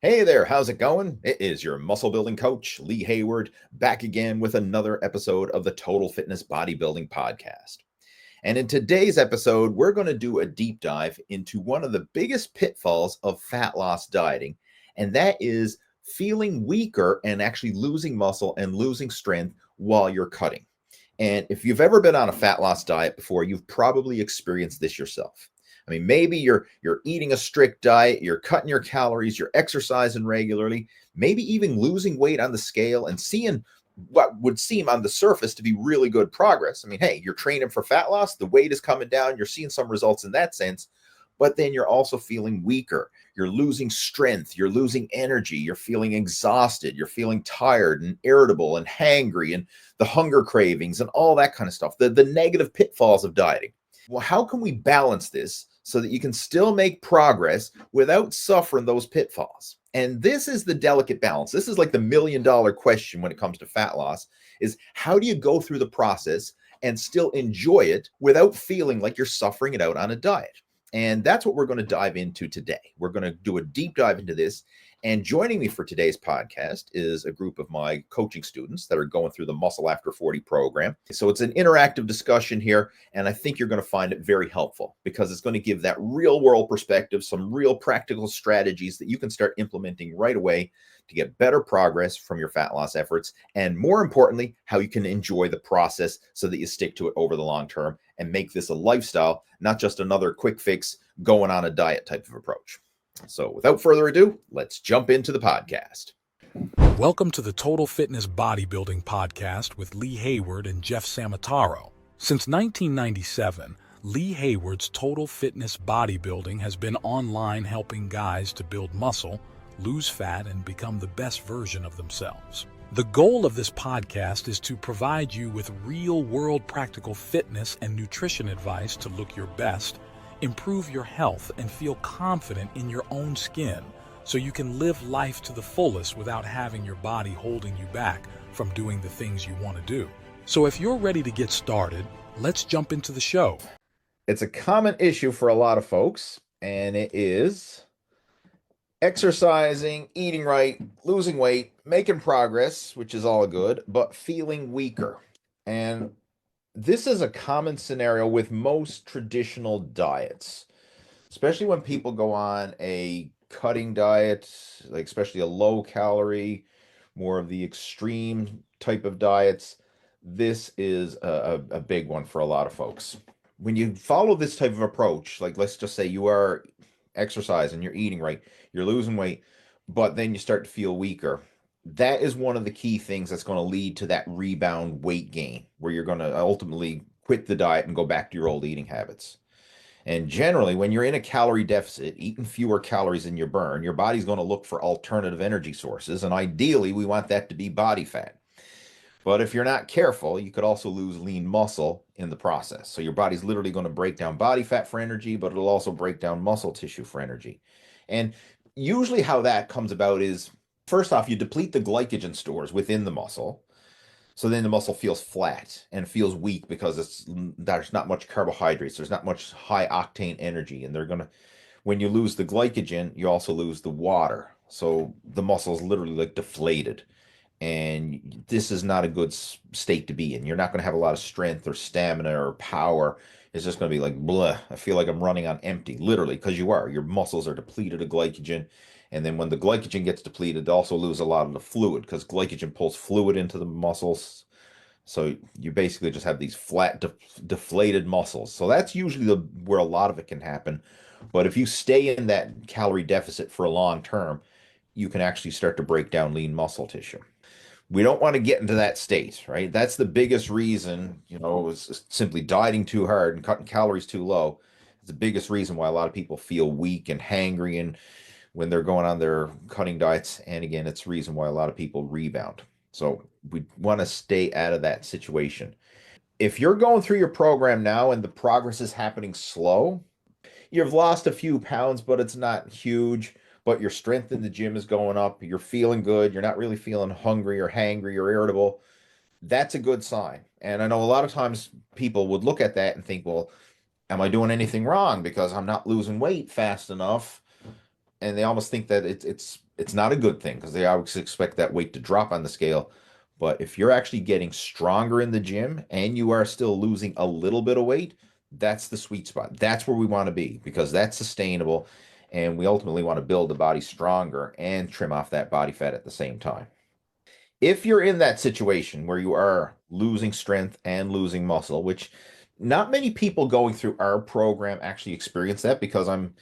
Hey there, how's it going? It is your muscle building coach, Lee Hayward, back again with another episode of the Total Fitness Bodybuilding Podcast. And in today's episode, we're going to do a deep dive into one of the biggest pitfalls of fat loss dieting, and that is feeling weaker and actually losing muscle and losing strength while you're cutting. And if you've ever been on a fat loss diet before, you've probably experienced this yourself. I mean, maybe you're eating a strict diet, you're cutting your calories, you're exercising regularly, maybe even losing weight on the scale and seeing what would seem on the surface to be really good progress. I mean, hey, you're training for fat loss, the weight is coming down, you're seeing some results in that sense, but then you're also feeling weaker. You're losing strength, you're losing energy, you're feeling exhausted, you're feeling tired and irritable and hangry and the hunger cravings and all that kind of stuff, the negative pitfalls of dieting. Well, how can we balance this so that you can still make progress without suffering those pitfalls? And this is the delicate balance. This is like the $1 million question when it comes to fat loss, is how do you go through the process and still enjoy it without feeling like you're suffering it out on a diet? And that's what we're going to dive into today. We're going to do a deep dive into this. And joining me for today's podcast is a group of my coaching students that are going through the Muscle After 40 program. So it's an interactive discussion here, and I think you're going to find it very helpful because it's going to give that real world perspective, some real practical strategies that you can start implementing right away to get better progress from your fat loss efforts. And more importantly, how you can enjoy the process so that you stick to it over the long term and make this a lifestyle, not just another quick fix going on a diet type of approach. So without further ado, let's jump into the podcast. Welcome to the Total Fitness Bodybuilding Podcast with Lee Hayward and Jeff Samataro. Since 1997, Lee Hayward's Total Fitness Bodybuilding has been online helping guys to build muscle, lose fat, and become the best version of themselves. The goal of this podcast is to provide you with real-world practical fitness and nutrition advice to look your best, improve your health, and feel confident in your own skin so you can live life to the fullest without having your body holding you back from doing the things you want to do. So if you're ready to get started, let's jump into the show. It's a common issue for a lot of folks, and it is exercising, eating right, losing weight, making progress, which is all good, but feeling weaker. And this is a common scenario with most traditional diets, especially when people go on a cutting diet, like especially a low calorie, more of the extreme type of diets. This is a big one for a lot of folks. When you follow this type of approach, like let's just say you are exercising, you're eating right, you're losing weight, but then you start to feel weaker. That is one of the key things that's going to lead to that rebound weight gain, where you're going to ultimately quit the diet and go back to your old eating habits. And generally, when you're in a calorie deficit, eating fewer calories than you burn, your body's going to look for alternative energy sources. And ideally, we want that to be body fat. But if you're not careful, you could also lose lean muscle in the process. So your body's literally going to break down body fat for energy, but it'll also break down muscle tissue for energy. And usually how that comes about is, first off, you deplete the glycogen stores within the muscle. So then the muscle feels flat and feels weak because there's not much carbohydrates. There's not much high octane energy. And when you lose the glycogen, you also lose the water. So the muscle is literally like deflated. And this is not a good state to be in. You're not going to have a lot of strength or stamina or power. It's just going to be like, blah, I feel like I'm running on empty, literally, because you are. Your muscles are depleted of glycogen. And then when the glycogen gets depleted, they also lose a lot of the fluid because glycogen pulls fluid into the muscles. So you basically just have these flat, deflated muscles. So that's usually where a lot of it can happen. But if you stay in that calorie deficit for a long term, you can actually start to break down lean muscle tissue. We don't want to get into that state, right? That's the biggest reason, is simply dieting too hard and cutting calories too low. It's the biggest reason why a lot of people feel weak and hangry and when they're going on their cutting diets. And again, it's the reason why a lot of people rebound. So we want to stay out of that situation. If you're going through your program now and the progress is happening slow, you've lost a few pounds, but it's not huge, but your strength in the gym is going up, you're feeling good, you're not really feeling hungry or hangry or irritable, that's a good sign. And I know a lot of times people would look at that and think, well, am I doing anything wrong because I'm not losing weight fast enough? and they almost think that it's not a good thing because they always expect that weight to drop on the scale. But if you're actually getting stronger in the gym and you are still losing a little bit of weight, that's the sweet spot. That's where we want to be because that's sustainable, and we ultimately want to build the body stronger and trim off that body fat at the same time. If you're in that situation where you are losing strength and losing muscle, which not many people going through our program actually experience that because I'm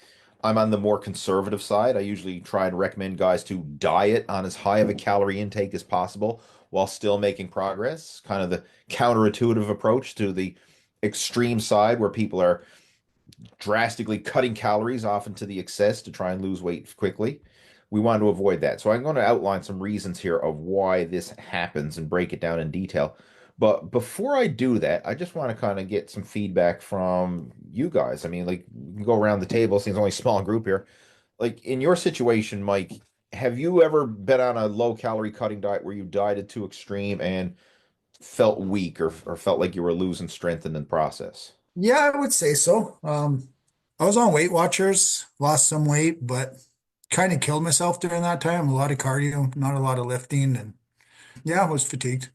on the more conservative side. I usually try and recommend guys to diet on as high of a calorie intake as possible while still making progress. Kind of the counterintuitive approach to the extreme side where people are drastically cutting calories often to the excess to try and lose weight quickly. We want to avoid that. So I'm going to outline some reasons here of why this happens and break it down in detail. But before I do that, I just want to kind of get some feedback from you guys. I mean, like, we can go around the table, seems only a small group here. Like, in your situation, Mike, have you ever been on a low calorie cutting diet where you dieted to extreme and felt weak or felt like you were losing strength in the process? Yeah, I would say so. I was on Weight Watchers, lost some weight, but kind of killed myself during that time. A lot of cardio, not a lot of lifting, and yeah, I was fatigued.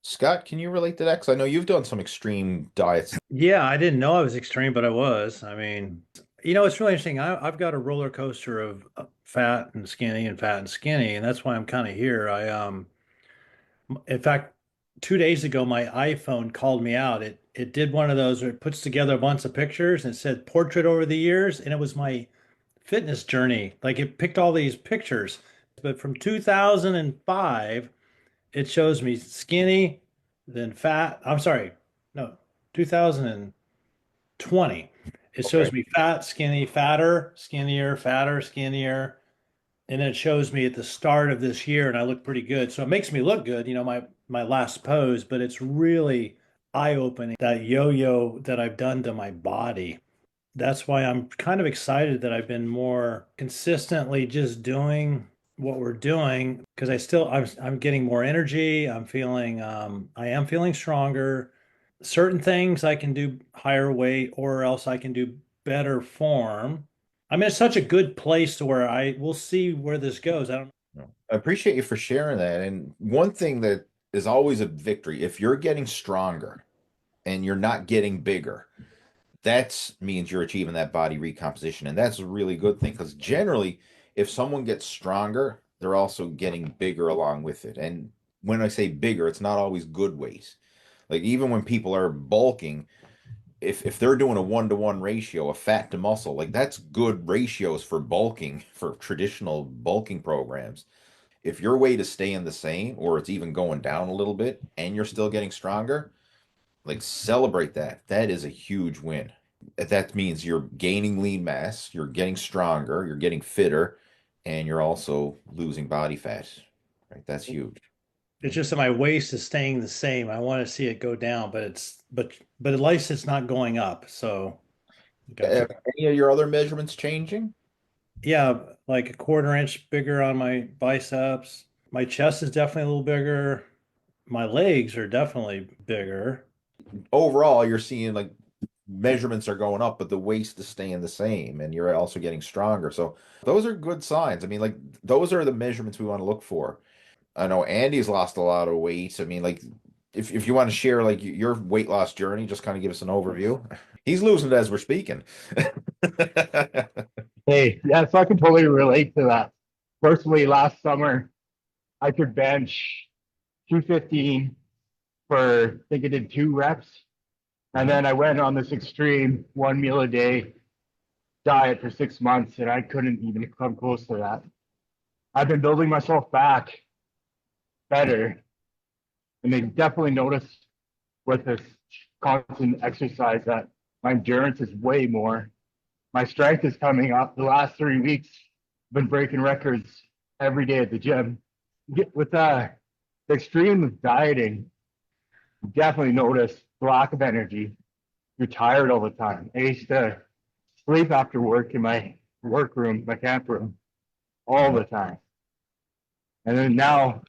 Scott, can you relate to that? Because I know you've done some extreme diets. Yeah, I didn't know I was extreme, but I was. I mean, it's really interesting. I've got a roller coaster of fat and skinny and fat and skinny, and that's why I'm kind of here. In fact, 2 days ago, my iPhone called me out. It did one of those where it puts together a bunch of pictures and it said portrait over the years, and it was my fitness journey. Like it picked all these pictures, but from 2005, it shows me skinny, then fat. I'm sorry, no, 2020. It Okay. shows me fat, skinny, fatter, skinnier, fatter, skinnier. And then it shows me at the start of this year, and I look pretty good. So it makes me look good, my last pose, but it's really eye-opening that yo-yo that I've done to my body. That's why I'm kind of excited that I've been more consistently just doing what we're doing because I'm getting more energy. I am feeling stronger. Certain things I can do higher weight or else I can do better form. I'm in such a good place to where I will see where this goes. I don't No. I appreciate you for sharing that. And one thing that is always a victory, if you're getting stronger and you're not getting bigger, that means you're achieving that body recomposition. And that's a really good thing because generally, if someone gets stronger, they're also getting bigger along with it. And when I say bigger, it's not always good weight. Like even when people are bulking, if they're doing a 1-to-1 ratio of fat to muscle, like that's good ratios for bulking for traditional bulking programs. If your weight is staying the same or it's even going down a little bit and you're still getting stronger, like celebrate that. That is a huge win. That means you're gaining lean mass, you're getting stronger, you're getting fitter, and you're also losing body fat. Right? That's huge. It's just that my waist is staying the same. I want to see it go down, but at least it's not going up. So gotcha. Have any of your other measurements changing? Yeah, like a quarter inch bigger on my biceps. My chest is definitely a little bigger. My legs are definitely bigger. Overall, you're seeing like measurements are going up, but the waist is staying the same, and you're also getting stronger. So those are good signs. I mean, like those are the measurements we want to look for. I know Andy's lost a lot of weight. I mean, like if you want to share like your weight loss journey, just kind of give us an overview. He's losing it as we're speaking. Hey, yeah, so I can totally relate to that. Personally, last summer, I could bench 215 for, I think I did 2 reps. And then I went on this extreme 1 meal a day diet for 6 months, and I couldn't even come close to that. I've been building myself back better, and they definitely noticed with this constant exercise that my endurance is way more. My strength is coming up. The last 3 weeks, I've been breaking records every day at the gym. With the extreme dieting, you definitely notice the lack of energy. You're tired all the time. I used to sleep after work in my workroom, my camp room, all the time. And then now,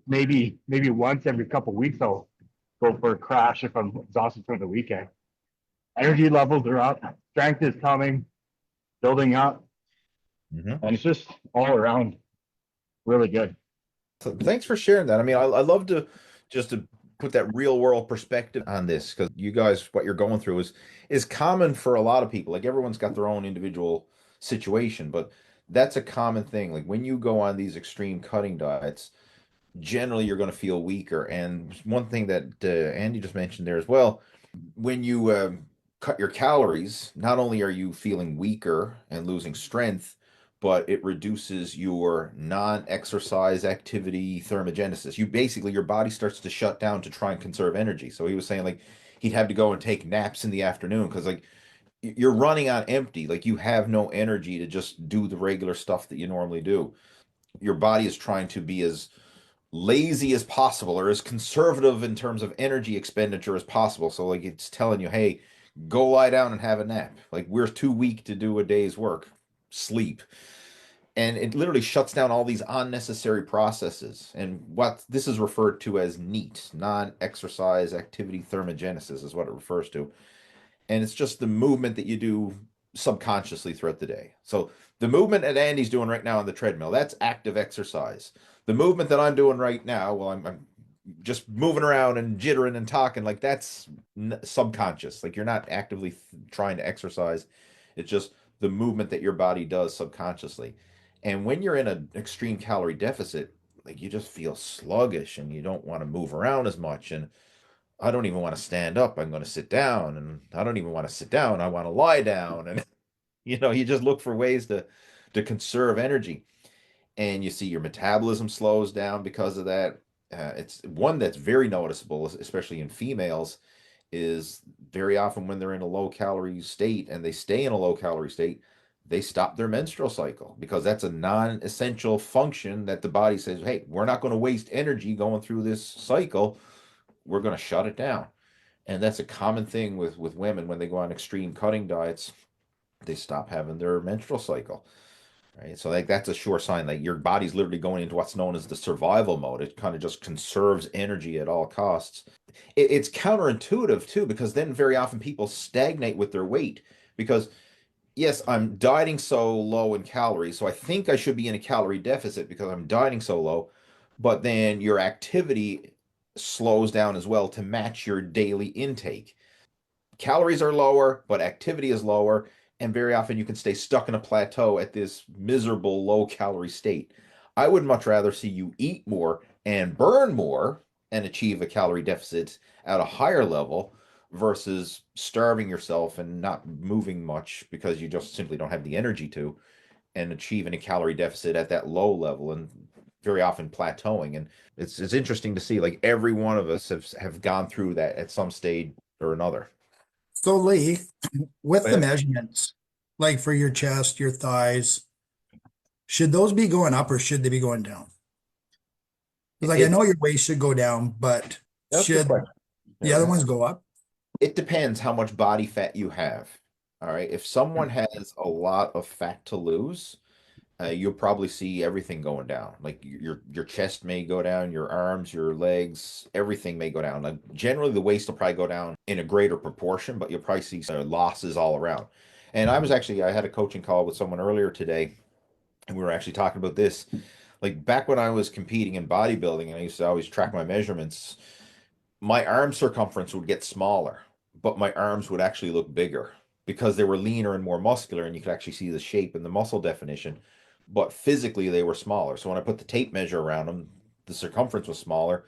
maybe once every couple of weeks, I'll go for a crash if I'm exhausted from the weekend. Energy levels are up. Strength is coming, building up. Mhm. And it's just all around really good. So thanks for sharing that. I mean, I love to just to put that real world perspective on this because you guys, what you're going through is common for a lot of people. Like everyone's got their own individual situation, but that's a common thing. Like when you go on these extreme cutting diets, generally you're going to feel weaker. And one thing that Andy just mentioned there as well, when you cut your calories, not only are you feeling weaker and losing strength, but it reduces your non-exercise activity thermogenesis. You basically, your body starts to shut down to try and conserve energy. So he was saying like he'd have to go and take naps in the afternoon because like you're running on empty. Like you have no energy to just do the regular stuff that you normally do. Your body is trying to be as lazy as possible or as conservative in terms of energy expenditure as possible. So like it's telling you, hey, go lie down and have a nap. Like we're too weak to do a day's work. Sleep. And it literally shuts down all these unnecessary processes. And what this is referred to as NEAT, non-exercise activity thermogenesis is what it refers to. And it's just the movement that you do subconsciously throughout the day. So the movement that Andy's doing right now on the treadmill, that's active exercise. The movement that I'm doing right now, well, I'm just moving around and jittering and talking, like that's subconscious. Like you're not actively trying to exercise. It's just the movement that your body does subconsciously. And when you're in an extreme calorie deficit, like you just feel sluggish and you don't want to move around as much. And I don't even want to stand up. I'm going to sit down. And I don't even want to sit down. I want to lie down. And you just look for ways to conserve energy. And you see your metabolism slows down because of that. It's one that's very noticeable, especially in females, is very often when they're in a low calorie state and they stay in a low calorie state, they stop their menstrual cycle because that's a non-essential function that the body says, hey, we're not going to waste energy going through this cycle. We're going to shut it down. And that's a common thing with women when they go on extreme cutting diets, they stop having their menstrual cycle. Right. So like that's a sure sign that your body's literally going into what's known as the survival mode. It kind of just conserves energy at all costs. It's counterintuitive too, because then very often people stagnate with their weight because yes, I'm dieting so low in calories, so I think I should be in a calorie deficit because I'm dieting so low, but then your activity slows down as well to match your daily intake. Calories are lower, but activity is lower, and very often you can stay stuck in a plateau at this miserable low calorie state. I would much rather see you eat more and burn more and achieve a calorie deficit at a higher level versus starving yourself and not moving much because you just simply don't have the energy to and achieving a calorie deficit at that low level and very often plateauing. And it's interesting to see like every one of us have gone through that at some stage or another. So Lee, with the But measurements, like for your chest, your thighs, should those be going up or should they be going down? Because like I it's know your waist should go down, but that's a good should question. the other ones go up? It depends how much body fat you have. All right. If someone has a lot of fat to lose, you'll probably see everything going down. Like your chest may go down, your arms, your legs, everything may go down. Like generally, the waist will probably go down in a greater proportion, but you'll probably see losses all around. And I had a coaching call with someone earlier today, and we were actually talking about this. Like back when I was competing in bodybuilding, and I used to always track my measurements, my arm circumference would get smaller, but my arms would actually look bigger because they were leaner and more muscular, and you could actually see the shape and the muscle definition. But physically, they were smaller. So when I put the tape measure around them, the circumference was smaller,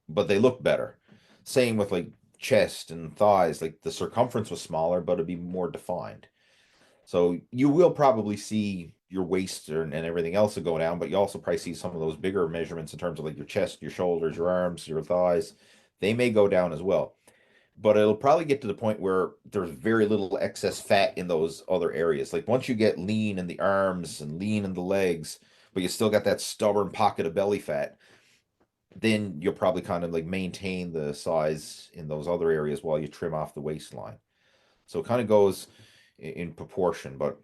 but they looked better. Same with like chest and thighs, like the circumference was smaller, but it'd be more defined. So you will probably see your waist and everything else will go down, but you also probably see some of those bigger measurements in terms of like your chest, your shoulders, your arms, your thighs. They may go down as well. But it'll probably get to the point where there's very little excess fat in those other areas. Like once you get lean in the arms and lean in the legs, but you still got that stubborn pocket of belly fat, then you'll probably kind of like maintain the size in those other areas while you trim off the waistline. So it kind of goes in proportion. But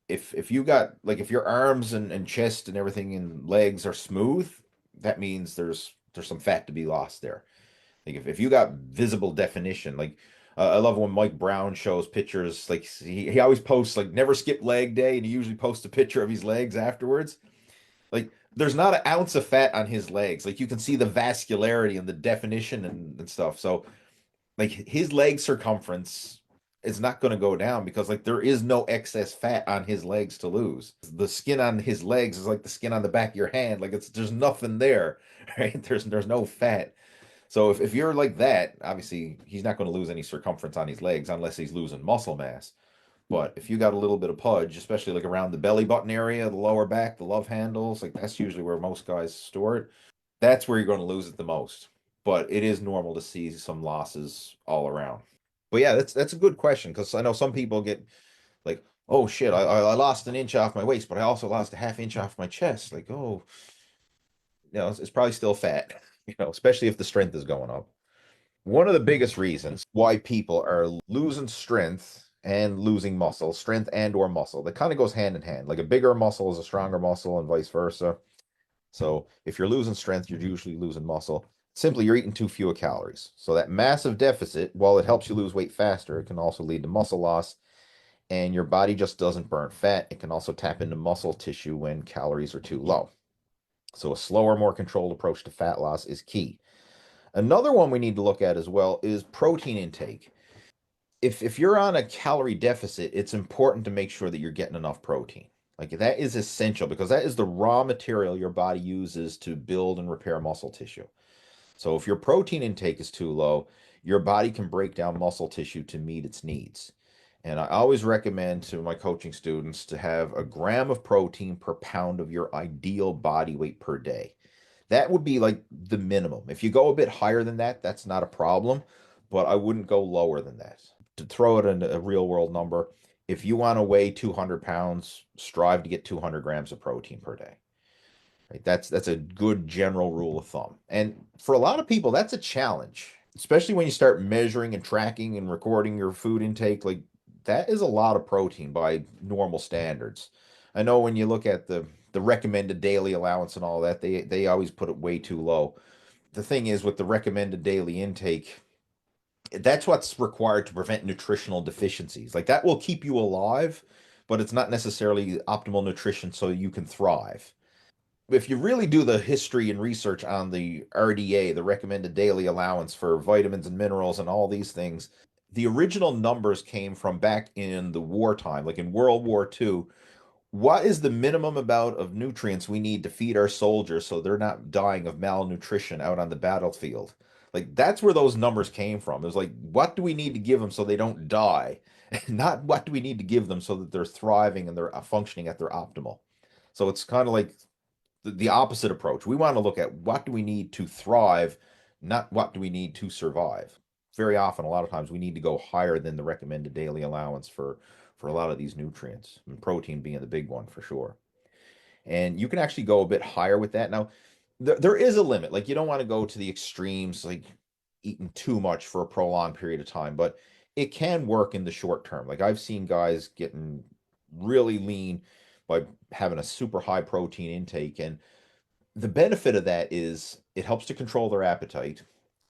if you got like if your arms and chest and everything and legs are smooth, that means there's some fat to be lost there. Like if you got visible definition, like I love when Mike Brown shows pictures. Like he always posts like never skip leg day, and he usually posts a picture of his legs afterwards. Like there's not an ounce of fat on his legs. Like you can see the vascularity and the definition and stuff. So like his leg circumference is not going to go down because like there is no excess fat on his legs to lose. The skin on his legs is like the skin on the back of your hand. Like it's there's nothing there, right? There's no fat. So if you're like that, obviously he's not going to lose any circumference on his legs unless he's losing muscle mass. But if you got a little bit of pudge, especially like around the belly button area, the lower back, the love handles, like that's usually where most guys store it. That's where you're going to lose it the most. But it is normal to see some losses all around. But yeah, that's a good question because I know some people get like, oh shit, I lost an inch off my waist, but I also lost a half inch off my chest. Like, oh, it's probably still fat, especially if the strength is going up. One of the biggest reasons why people are losing strength and losing muscle, strength and or muscle, that kind of goes hand in hand. Like a bigger muscle is a stronger muscle and vice versa. So if you're losing strength, you're usually losing muscle. Simply, you're eating too few calories. So that massive deficit, while it helps you lose weight faster, it can also lead to muscle loss. And your body just doesn't burn fat. It can also tap into muscle tissue when calories are too low. So a slower, more controlled approach to fat loss is key. Another one we need to look at as well is protein intake. If you're on a calorie deficit, it's important to make sure that you're getting enough protein. Like that is essential because that is the raw material your body uses to build and repair muscle tissue. So if your protein intake is too low, your body can break down muscle tissue to meet its needs. And I always recommend to my coaching students to have a gram of protein per pound of your ideal body weight per day. That would be like the minimum. If you go a bit higher than that, that's not a problem, but I wouldn't go lower than that. To throw it in a real world number, if you want to weigh 200 pounds, strive to get 200 grams of protein per day. Right? That's a good general rule of thumb. And for a lot of people, that's a challenge, especially when you start measuring and tracking and recording your food intake. Like that is a lot of protein by normal standards. I know when you look at the recommended daily allowance and all that, they always put it way too low. The thing is with the recommended daily intake, that's what's required to prevent nutritional deficiencies. Like that will keep you alive, but it's not necessarily optimal nutrition so you can thrive. If you really do the history and research on the RDA, the recommended daily allowance for vitamins and minerals and all these things, the original numbers came from back in the wartime, like in World War II. What is the minimum amount of nutrients we need to feed our soldiers so they're not dying of malnutrition out on the battlefield? Like that's where those numbers came from. It was like, what do we need to give them so they don't die? Not what do we need to give them so that they're thriving and they're functioning at their optimal. So it's kind of like the opposite approach. We want to look at what do we need to thrive, not what do we need to survive. Very often, a lot of times, we need to go higher than the recommended daily allowance for a lot of these nutrients, and protein being the big one for sure. And you can actually go a bit higher with that. Now, there is a limit. Like you don't want to go to the extremes, like eating too much for a prolonged period of time, but it can work in the short term. Like I've seen guys getting really lean by having a super high protein intake. And the benefit of that is it helps to control their appetite.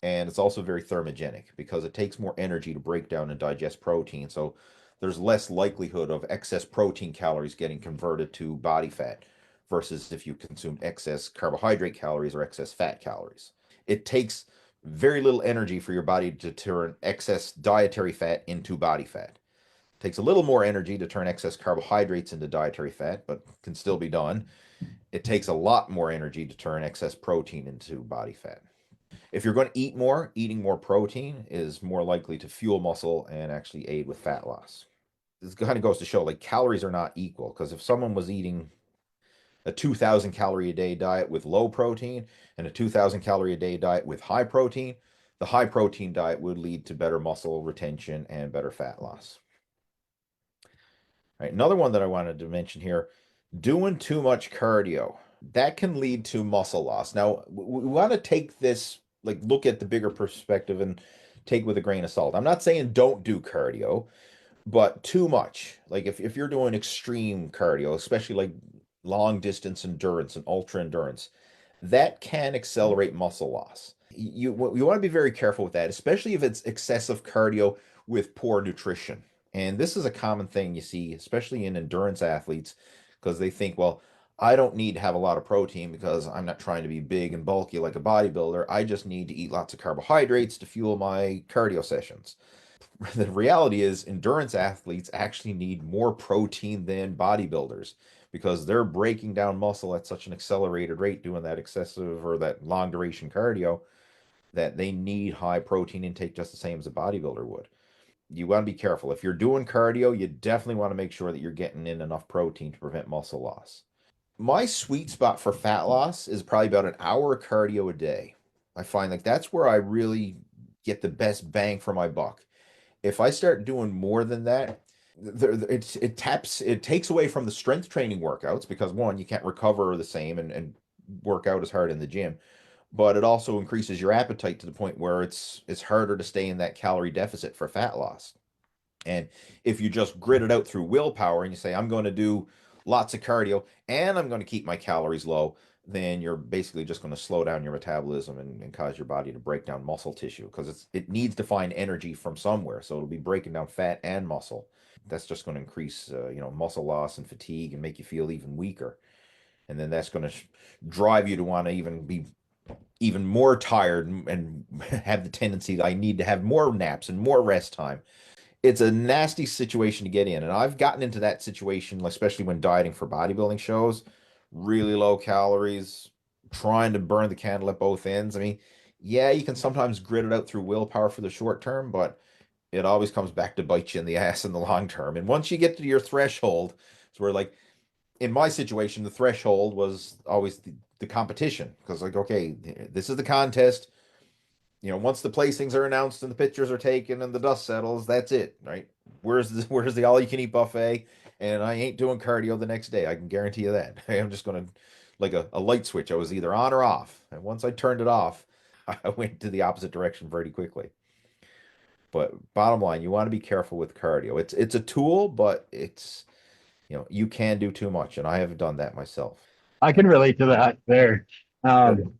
And it's also very thermogenic because it takes more energy to break down and digest protein. So there's less likelihood of excess protein calories getting converted to body fat versus if you consume excess carbohydrate calories or excess fat calories. It takes very little energy for your body to turn excess dietary fat into body fat. It takes a little more energy to turn excess carbohydrates into dietary fat, but can still be done. It takes a lot more energy to turn excess protein into body fat. If you're going to eat more, eating more protein is more likely to fuel muscle and actually aid with fat loss. This kind of goes to show like calories are not equal because if someone was eating a 2,000 calorie a day diet with low protein and a 2,000 calorie a day diet with high protein, the high protein diet would lead to better muscle retention and better fat loss. All right, another one that I wanted to mention here, doing too much cardio. That can lead to muscle loss. Now, we want to take this, like look at the bigger perspective and take with a grain of salt. I'm not saying don't do cardio, but too much. Like if you're doing extreme cardio, especially like long distance endurance and ultra endurance, that can accelerate muscle loss. You want to be very careful with that, especially if it's excessive cardio with poor nutrition. And this is a common thing you see, especially in endurance athletes, because they think, well, I don't need to have a lot of protein because I'm not trying to be big and bulky like a bodybuilder. I just need to eat lots of carbohydrates to fuel my cardio sessions. The reality is, endurance athletes actually need more protein than bodybuilders because they're breaking down muscle at such an accelerated rate doing that excessive or that long duration cardio that they need high protein intake just the same as a bodybuilder would. You want to be careful. If you're doing cardio, you definitely want to make sure that you're getting in enough protein to prevent muscle loss. My sweet spot for fat loss is probably about an hour of cardio a day. I find like that's where I really get the best bang for my buck. If I start doing more than that, it takes away from the strength training workouts because one, you can't recover the same and work out as hard in the gym, but it also increases your appetite to the point where it's harder to stay in that calorie deficit for fat loss. And if you just grit it out through willpower and you say, I'm going to do lots of cardio and I'm going to keep my calories low, then you're basically just going to slow down your metabolism and cause your body to break down muscle tissue because it needs to find energy from somewhere. So it'll be breaking down fat and muscle. That's just going to increase, muscle loss and fatigue and make you feel even weaker. And then that's going to drive you to want to even be even more tired and have the tendency that I need to have more naps and more rest time. It's a nasty situation to get in. And I've gotten into that situation, especially when dieting for bodybuilding shows, really low calories, trying to burn the candle at both ends. I mean, yeah, you can sometimes grit it out through willpower for the short term, but it always comes back to bite you in the ass in the long term. And once you get to your threshold, it's where like in my situation, the threshold was always the competition because like, okay, this is the contest. Once the placings are announced and the pictures are taken and the dust settles, that's it, right? Where's the all you can eat buffet? And I ain't doing cardio the next day. I can guarantee you that. I'm just gonna like a light switch. I was either on or off. And once I turned it off, I went to the opposite direction very quickly. But bottom line, you want to be careful with cardio. It's a tool, but you can do too much, and I have done that myself. I can relate to that there. Um,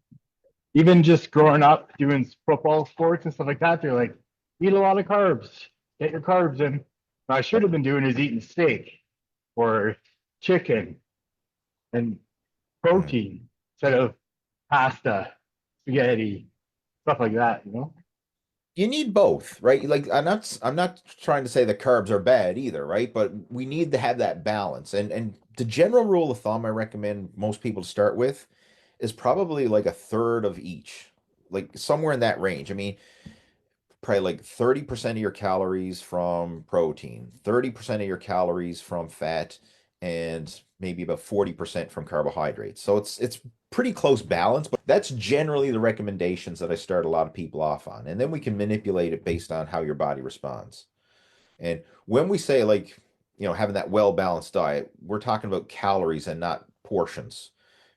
Even just growing up doing football sports and stuff like that, they're like, eat a lot of carbs, get your carbs in. What I should have been doing is eating steak or chicken and Mhm. protein instead of pasta, spaghetti, stuff like that. You need both, right? Like I'm not trying to say that carbs are bad either, right? But we need to have that balance. And the general rule of thumb I recommend most people to start with is probably like a third of each, like somewhere in that range. I mean, probably like 30% of your calories from protein, 30% of your calories from fat, and maybe about 40% from carbohydrates. So it's pretty close balance, but that's generally the recommendations that I start a lot of people off on. And then we can manipulate it based on how your body responds. And when we say like, having that well-balanced diet, we're talking about calories and not portions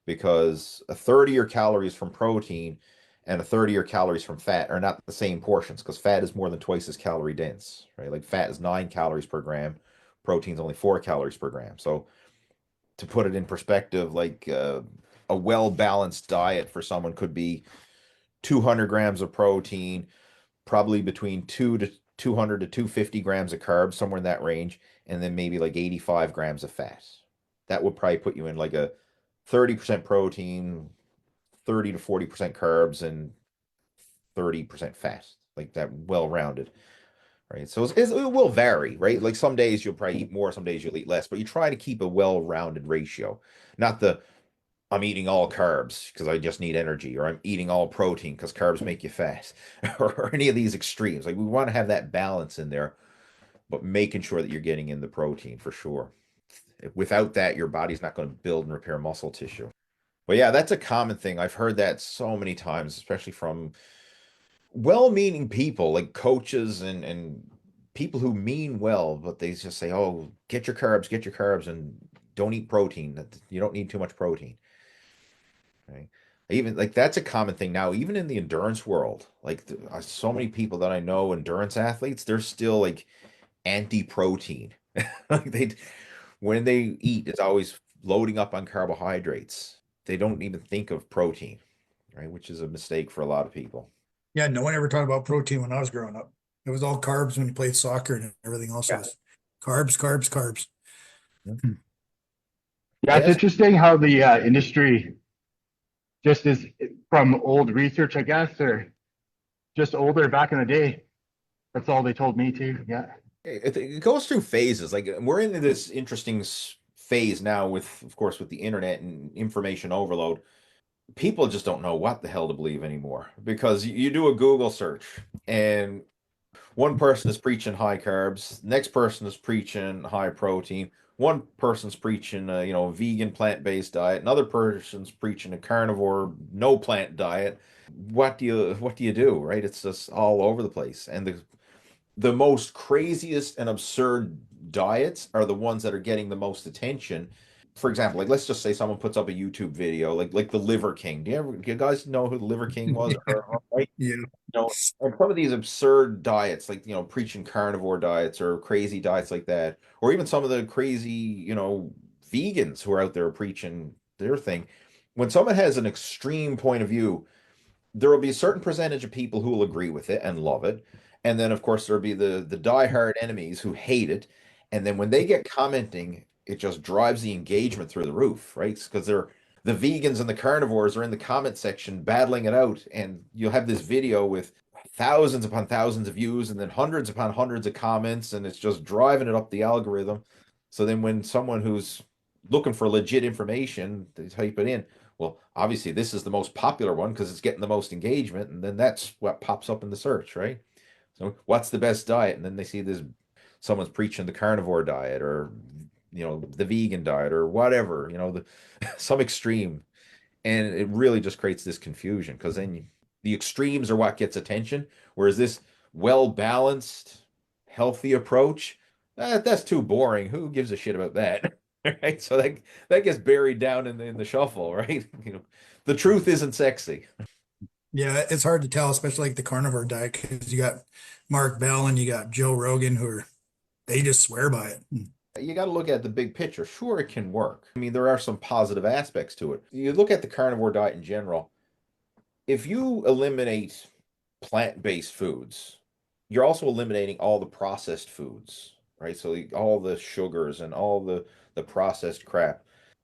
because a third of your calories from protein and a third of your calories from fat are not the same portions because fat is more than twice as calorie dense, right? Like fat is 9 calories per gram, protein's only 4 calories per gram. So to put it in perspective, like a well-balanced diet for someone could be 200 grams of protein, probably between 200 to 250 grams of carbs, somewhere in that range, and then maybe like 85 grams of fat. That would probably put you in like a 30% protein, 30 to 40% carbs, and 30% fat, like that well rounded, right? So it will vary, right? Like some days you'll probably eat more, some days you'll eat less, but you try to keep a well rounded ratio, not the I'm eating all carbs because I just need energy, or I'm eating all protein because carbs make you fat, or any of these extremes. Like we want to have that balance in there, but making sure that you're getting in the protein for sure. Without that, your body's not going to build and repair muscle tissue. But yeah, that's a common thing. I've heard that so many times, especially from well-meaning people like coaches and people who mean well, but they just say, "Oh, get your carbs, and don't eat protein. You don't need too much protein." Right? Even like that's a common thing now, even in the endurance world. Like so many people that I know, endurance athletes, they're still like anti-protein. Like when they eat, it's always loading up on carbohydrates. They don't even think of protein, right? Which is a mistake for a lot of people. Yeah, no one ever talked about protein when I was growing up. It was all carbs when you played soccer, and everything else Yeah. was carbs, carbs, carbs. Yeah, it's Yes. interesting how the industry just is from old research, I guess, or just older back in the day. That's all they told me too. Yeah. It goes through phases. Like we're in this interesting phase now with, of course, with the internet and information overload. People just don't know what the hell to believe anymore because you do a Google search and one person is preaching high carbs, next person is preaching high protein, one person's preaching vegan plant-based diet, another person's preaching a carnivore no plant diet. What do you do, right? It's just all over the place. And the most craziest and absurd diets are the ones that are getting the most attention. For example, like let's just say someone puts up a YouTube video, like the Liver King. Do you guys know who the Liver King was? Right? Yeah. And some of these absurd diets, like preaching carnivore diets or crazy diets like that, or even some of the crazy, vegans who are out there preaching their thing. When someone has an extreme point of view, there will be a certain percentage of people who will agree with it and love it. And then, of course, there'll be the diehard enemies who hate it. And then when they get commenting, it just drives the engagement through the roof, right? Because the vegans and the carnivores are in the comment section battling it out. And you'll have this video with thousands upon thousands of views and then hundreds upon hundreds of comments. And it's just driving it up the algorithm. So then when someone who's looking for legit information, they type it in, well, obviously, this is the most popular one because it's getting the most engagement, and then that's what pops up in the search, right? So, what's the best diet? And then they see this someone's preaching the carnivore diet or the vegan diet or whatever, some extreme, and it really just creates this confusion because then the extremes are what gets attention, whereas this well balanced, healthy approach, that's too boring. Who gives a shit about that? Right? So that gets buried down in the shuffle, right? The truth isn't sexy. Yeah, it's hard to tell, especially like the carnivore diet, because you got Mark Bell and you got Joe Rogan they just swear by it. You got to look at the big picture. Sure, it can work. I mean, there are some positive aspects to it. You look at the carnivore diet in general. If you eliminate plant-based foods, you're also eliminating all the processed foods, right? So all the sugars and all the processed crap.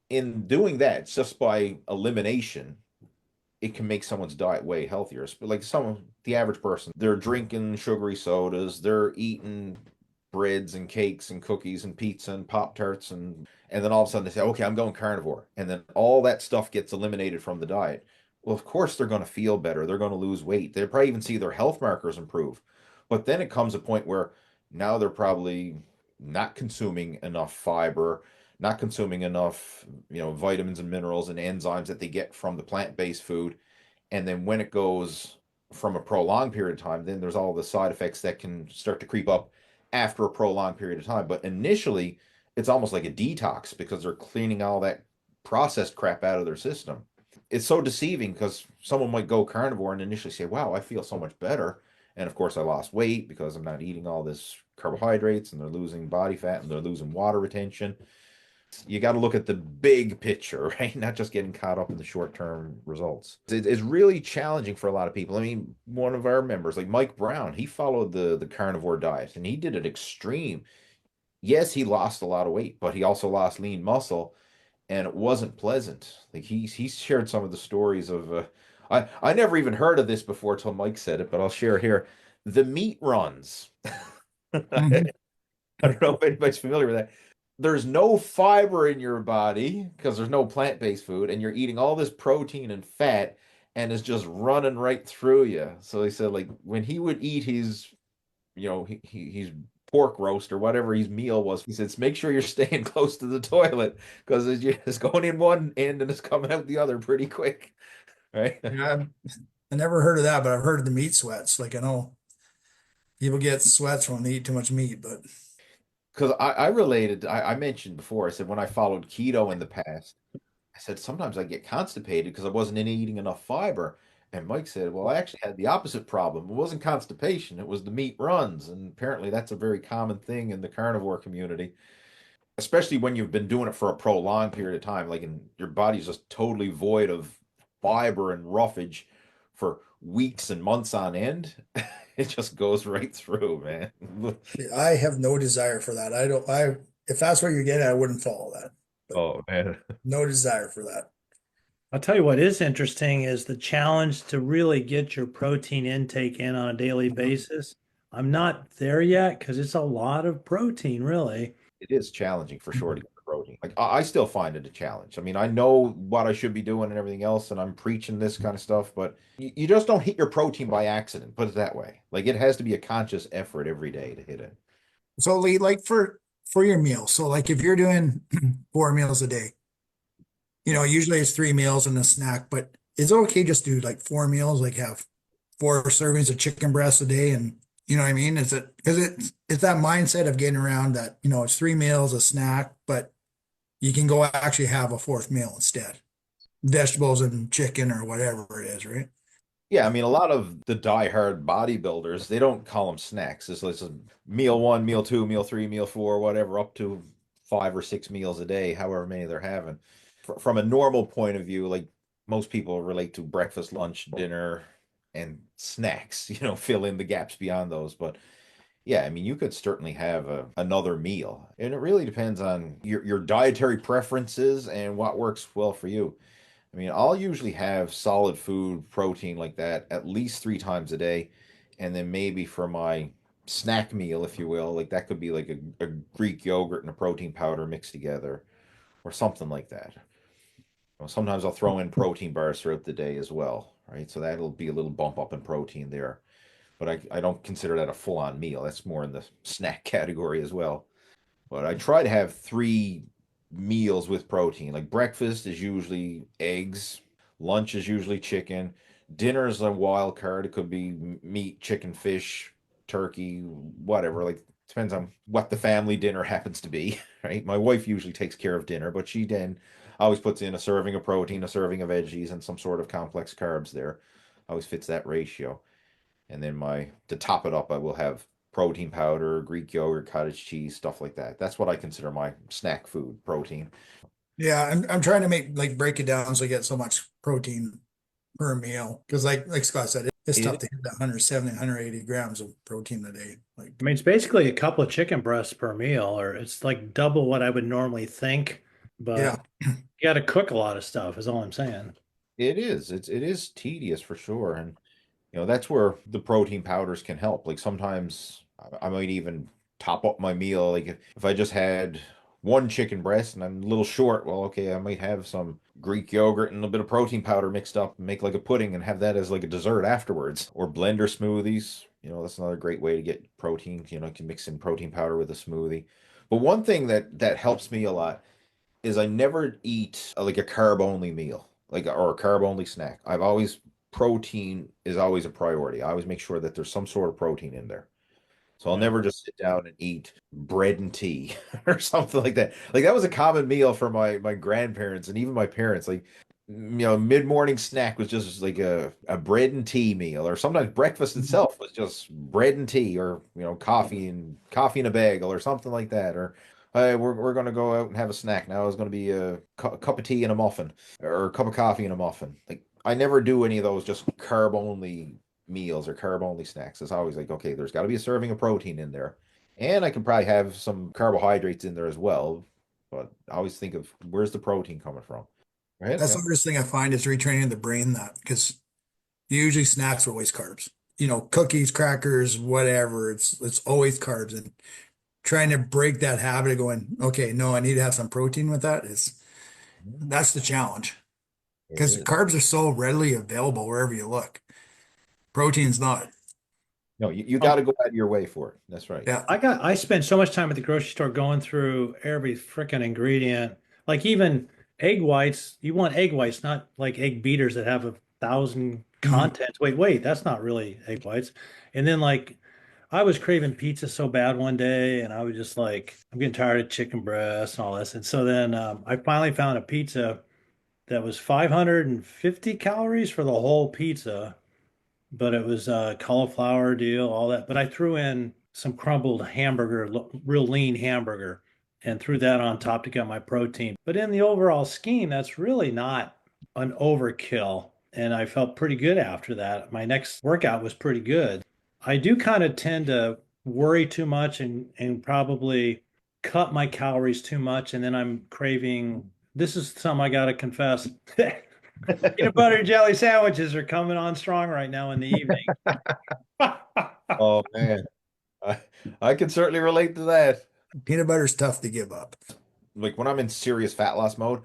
In doing that, just by elimination, it can make someone's diet way healthier. Like the average person, they're drinking sugary sodas, they're eating breads and cakes and cookies and pizza and Pop Tarts and then all of a sudden they say, okay, I'm going carnivore, and then all that stuff gets eliminated from the diet. Well, of course they're going to feel better. They're going to lose weight. They probably even see their health markers improve. But then it comes a point where now they're probably not consuming enough fiber, not consuming enough, vitamins and minerals and enzymes that they get from the plant-based food. And then when it goes from a prolonged period of time, then there's all the side effects that can start to creep up after a prolonged period of time. But initially, it's almost like a detox because they're cleaning all that processed crap out of their system. It's so deceiving because someone might go carnivore and initially say, wow, I feel so much better. And of course, I lost weight because I'm not eating all this carbohydrates, and they're losing body fat and they're losing water retention. You got to look at the big picture, right? Not just getting caught up in the short-term results. It's really challenging for a lot of people. I mean, one of our members, like Mike Brown, he followed the carnivore diet and he did it extreme. Yes, he lost a lot of weight, but he also lost lean muscle, and it wasn't pleasant. Like he shared some of the stories of I never even heard of this before till Mike said it, but I'll share here. The meat runs. I Mhm. don't know if anybody's familiar with that. There's no fiber in your body because there's no plant-based food, and you're eating all this protein and fat, and it's just running right through you. So he said, like when he would eat his, he's pork roast or whatever his meal was, he says, make sure you're staying close to the toilet because it's going in one end and it's coming out the other pretty quick, right? Yeah, I never heard of that, but I've heard of the meat sweats. Like I know people get sweats when they eat too much meat, but Because I related, I mentioned before, I said when I followed keto in the past, I said sometimes I get constipated because I wasn't eating enough fiber. And Mike said, well, I actually had the opposite problem. It wasn't constipation, it was the meat runs. And apparently that's a very common thing in the carnivore community, especially when you've been doing it for a prolonged period of time, like in your body's just totally void of fiber and roughage for weeks and months on end, it just goes right through, man. I have no desire for that. I don't, if that's what you're getting, I wouldn't follow that, but Oh man. no desire for that. I'll tell you what is interesting is the challenge to really get your protein intake in on a daily basis. I'm not there yet because it's a lot of protein, really. It is challenging for sure to get protein. Like I still find it a challenge. I mean, I know what I should be doing and everything else, and I'm preaching this kind of stuff, but you just don't hit your protein by accident, put it that way. Like it has to be a conscious effort every day to hit it. So Lee, like for your meals, so like if you're doing 4 meals a day, usually it's 3 meals and a snack, but is it okay just do like 4 meals, like have 4 servings of chicken breast a day? And you know what I mean? Is it because it's that mindset of getting around that, it's 3 meals, a snack, but you can go actually have a fourth meal instead. Vegetables and chicken or whatever it is, right? Yeah, I mean, a lot of the die-hard bodybuilders, they don't call them snacks. It's a meal one, meal two, meal three, meal four, whatever, up to 5 or 6 meals a day, however many they're having. From a normal point of view, like most people relate to breakfast, lunch, dinner, and snacks, fill in the gaps beyond those. But yeah, I mean, you could certainly have another meal, and it really depends on your dietary preferences and what works well for you. I mean, I'll usually have solid food, protein like that at least 3 times a day. And then maybe for my snack meal, if you will, like that could be like a Greek yogurt and a protein powder mixed together or something like that. Sometimes I'll throw in protein bars throughout the day as well, right? So that'll be a little bump up in protein there. But I don't consider that a full-on meal. That's more in the snack category as well. But I try to have 3 meals with protein. Like breakfast is usually eggs, lunch is usually chicken, dinner is a wild card. It could be meat, chicken, fish, turkey, whatever. Like depends on what the family dinner happens to be, right? My wife usually takes care of dinner, but she then always puts in a serving of protein, a serving of veggies, and some sort of complex carbs there. Always fits that ratio. And then to top it up, I will have protein powder, Greek yogurt, cottage cheese, stuff like that. That's what I consider my snack food, protein. Yeah, I'm trying to break it down so I get so much protein per meal. Because like Scott said, it's tough It, to hit that 170, 180 grams of protein a day. Like, I mean, it's basically a couple of chicken breasts per meal, or it's like double what I would normally think, yeah. but you got to cook a lot of stuff, is all I'm saying. it is. It is tedious for sure. And that's where the protein powders can help. Like sometimes I might even top up my meal. Like if I just had one chicken breast and I'm a little short, well, okay, I might have some Greek yogurt and a bit of protein powder mixed up and make like a pudding and have that as like a dessert afterwards. Or blender smoothies. That's another great way to get protein. You can mix in protein powder with a smoothie. But one thing that helps me a lot is I never eat like a carb only meal, like or a carb only snack. I've always protein is always a priority. I always make sure that there's some sort of protein in there. So I'll Yeah. never just sit down and eat bread and tea or something like that. Like that was a common meal for my grandparents and even my parents. Like mid-morning snack was just like a bread and tea meal, or sometimes breakfast itself was just bread and tea, or coffee and a bagel or something like that. Or hey, we're gonna go out and have a snack now. It's gonna be a cup of tea and a muffin, or a cup of coffee and a muffin. Like I never do any of those just carb only meals or carb only snacks. It's always like, okay, there's got to be a serving of protein in there. And I can probably have some carbohydrates in there as well. But I always think of where's the protein coming from? Right? That's Yeah. the first thing I find is retraining the brain that because usually snacks are always carbs. Cookies, crackers, whatever. It's always carbs, and trying to break that habit of going, okay, no, I need to have some protein with that is that's the challenge. It Because is. carbs are so readily available wherever you look. Protein's not. No, you got Um, to go out of your way for it. That's right. Yeah. I spend so much time at the grocery store going through every freaking ingredient. Like even egg whites, you want egg whites, not like egg beaters that have 1,000 Mhm. contents. Wait, that's not really egg whites. And then like I was craving pizza so bad one day, and I was just like, I'm getting tired of chicken breasts and all this. And so then I finally found a pizza that was 550 calories for the whole pizza, but it was a cauliflower deal, all that. But I threw in some crumbled hamburger, real lean hamburger, and threw that on top to get my protein. But in the overall scheme, that's really not an overkill. and I felt pretty good after that. My next workout was pretty good. I do kind of tend to worry too much and probably cut my calories too much, and then I'm craving. This is something I got to confess. Peanut butter jelly sandwiches are coming on strong right now in the evening. Oh man, I, I can certainly relate to that. Peanut butter's tough to give up. Like when I'm in serious fat loss mode,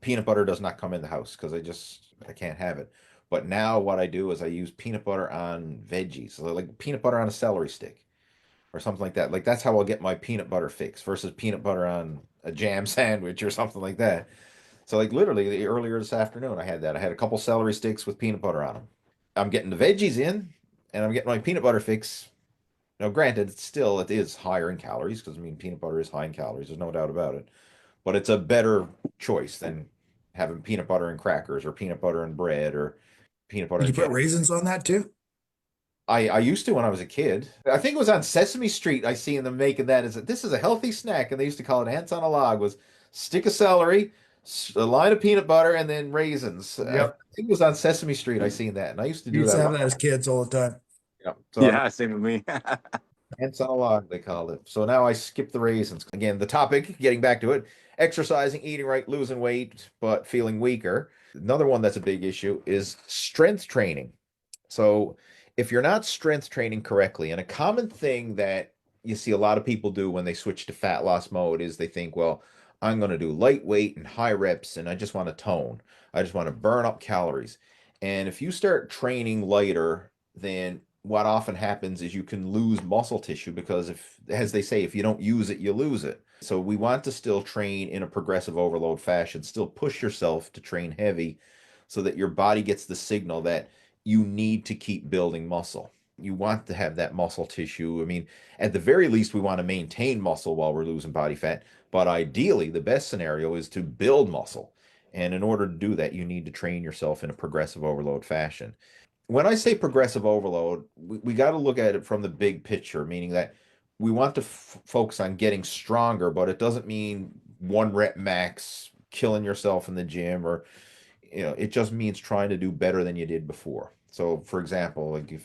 peanut butter does not come in the house because I can't have it. But now what I do is I use peanut butter on veggies, so like peanut butter on a celery stick or something like that. Like that's how I'll get my peanut butter fix versus peanut butter on a jam sandwich or something like that. So like literally earlier this afternoon I had that. I had a couple celery sticks with peanut butter on them. I'm getting the veggies in and I'm getting my peanut butter fix. Now, granted, it is higher in calories because I mean peanut butter is high in calories. There's no doubt about it. But it's a better choice than having peanut butter and crackers or peanut butter and bread or peanut butter Did you and put jelly. raisins on that too? I used to when I was a kid. I think it was on Sesame Street. I seen them making that as this is a healthy snack, and they used to call it ants on a log. Was stick of celery, a line of peanut butter, and then raisins. I Yep. think it was on Sesame Street. I seen that, and I used to We do used that to a have lot. that as kids all the time. Yeah. So Yeah, same with me. ants on a log, they called it. So now I skip the raisins. Again, the topic, getting back to it, exercising, eating right, losing weight, but feeling weaker. Another one that's a big issue is strength training. So if you're not strength training correctly, and a common thing that you see a lot of people do when they switch to fat loss mode is they think, well, I'm going to do lightweight and high reps, and I just want to tone. I just want to burn up calories. And if you start training lighter, then what often happens is you can lose muscle tissue because if, as they say, if you don't use it, you lose it. So we want to still train in a progressive overload fashion, still push yourself to train heavy so that your body gets the signal that you need to keep building muscle. You want to have that muscle tissue. I mean, at the very least, we want to maintain muscle while we're losing body fat. But ideally, the best scenario is to build muscle. And in order to do that, you need to train yourself in a progressive overload fashion. When I say progressive overload, we got to look at it from the big picture, meaning that we want to focus on getting stronger, but it doesn't mean one rep max, killing yourself in the gym, or it just means trying to do better than you did before. So for example, like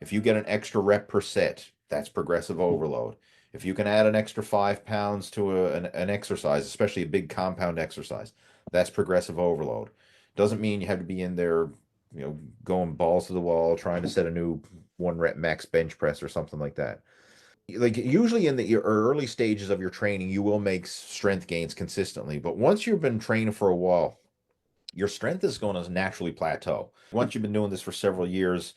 if you get an extra rep per set, that's progressive overload. If you can add an extra 5 pounds to an exercise, especially a big compound exercise, that's progressive overload. Doesn't mean you have to be in there, going balls to the wall trying to set a new one rep max bench press or something like that. Like usually in the early stages of your training, you will make strength gains consistently, but once you've been training for a while, your strength is going to naturally plateau. Once you've been doing this for several years,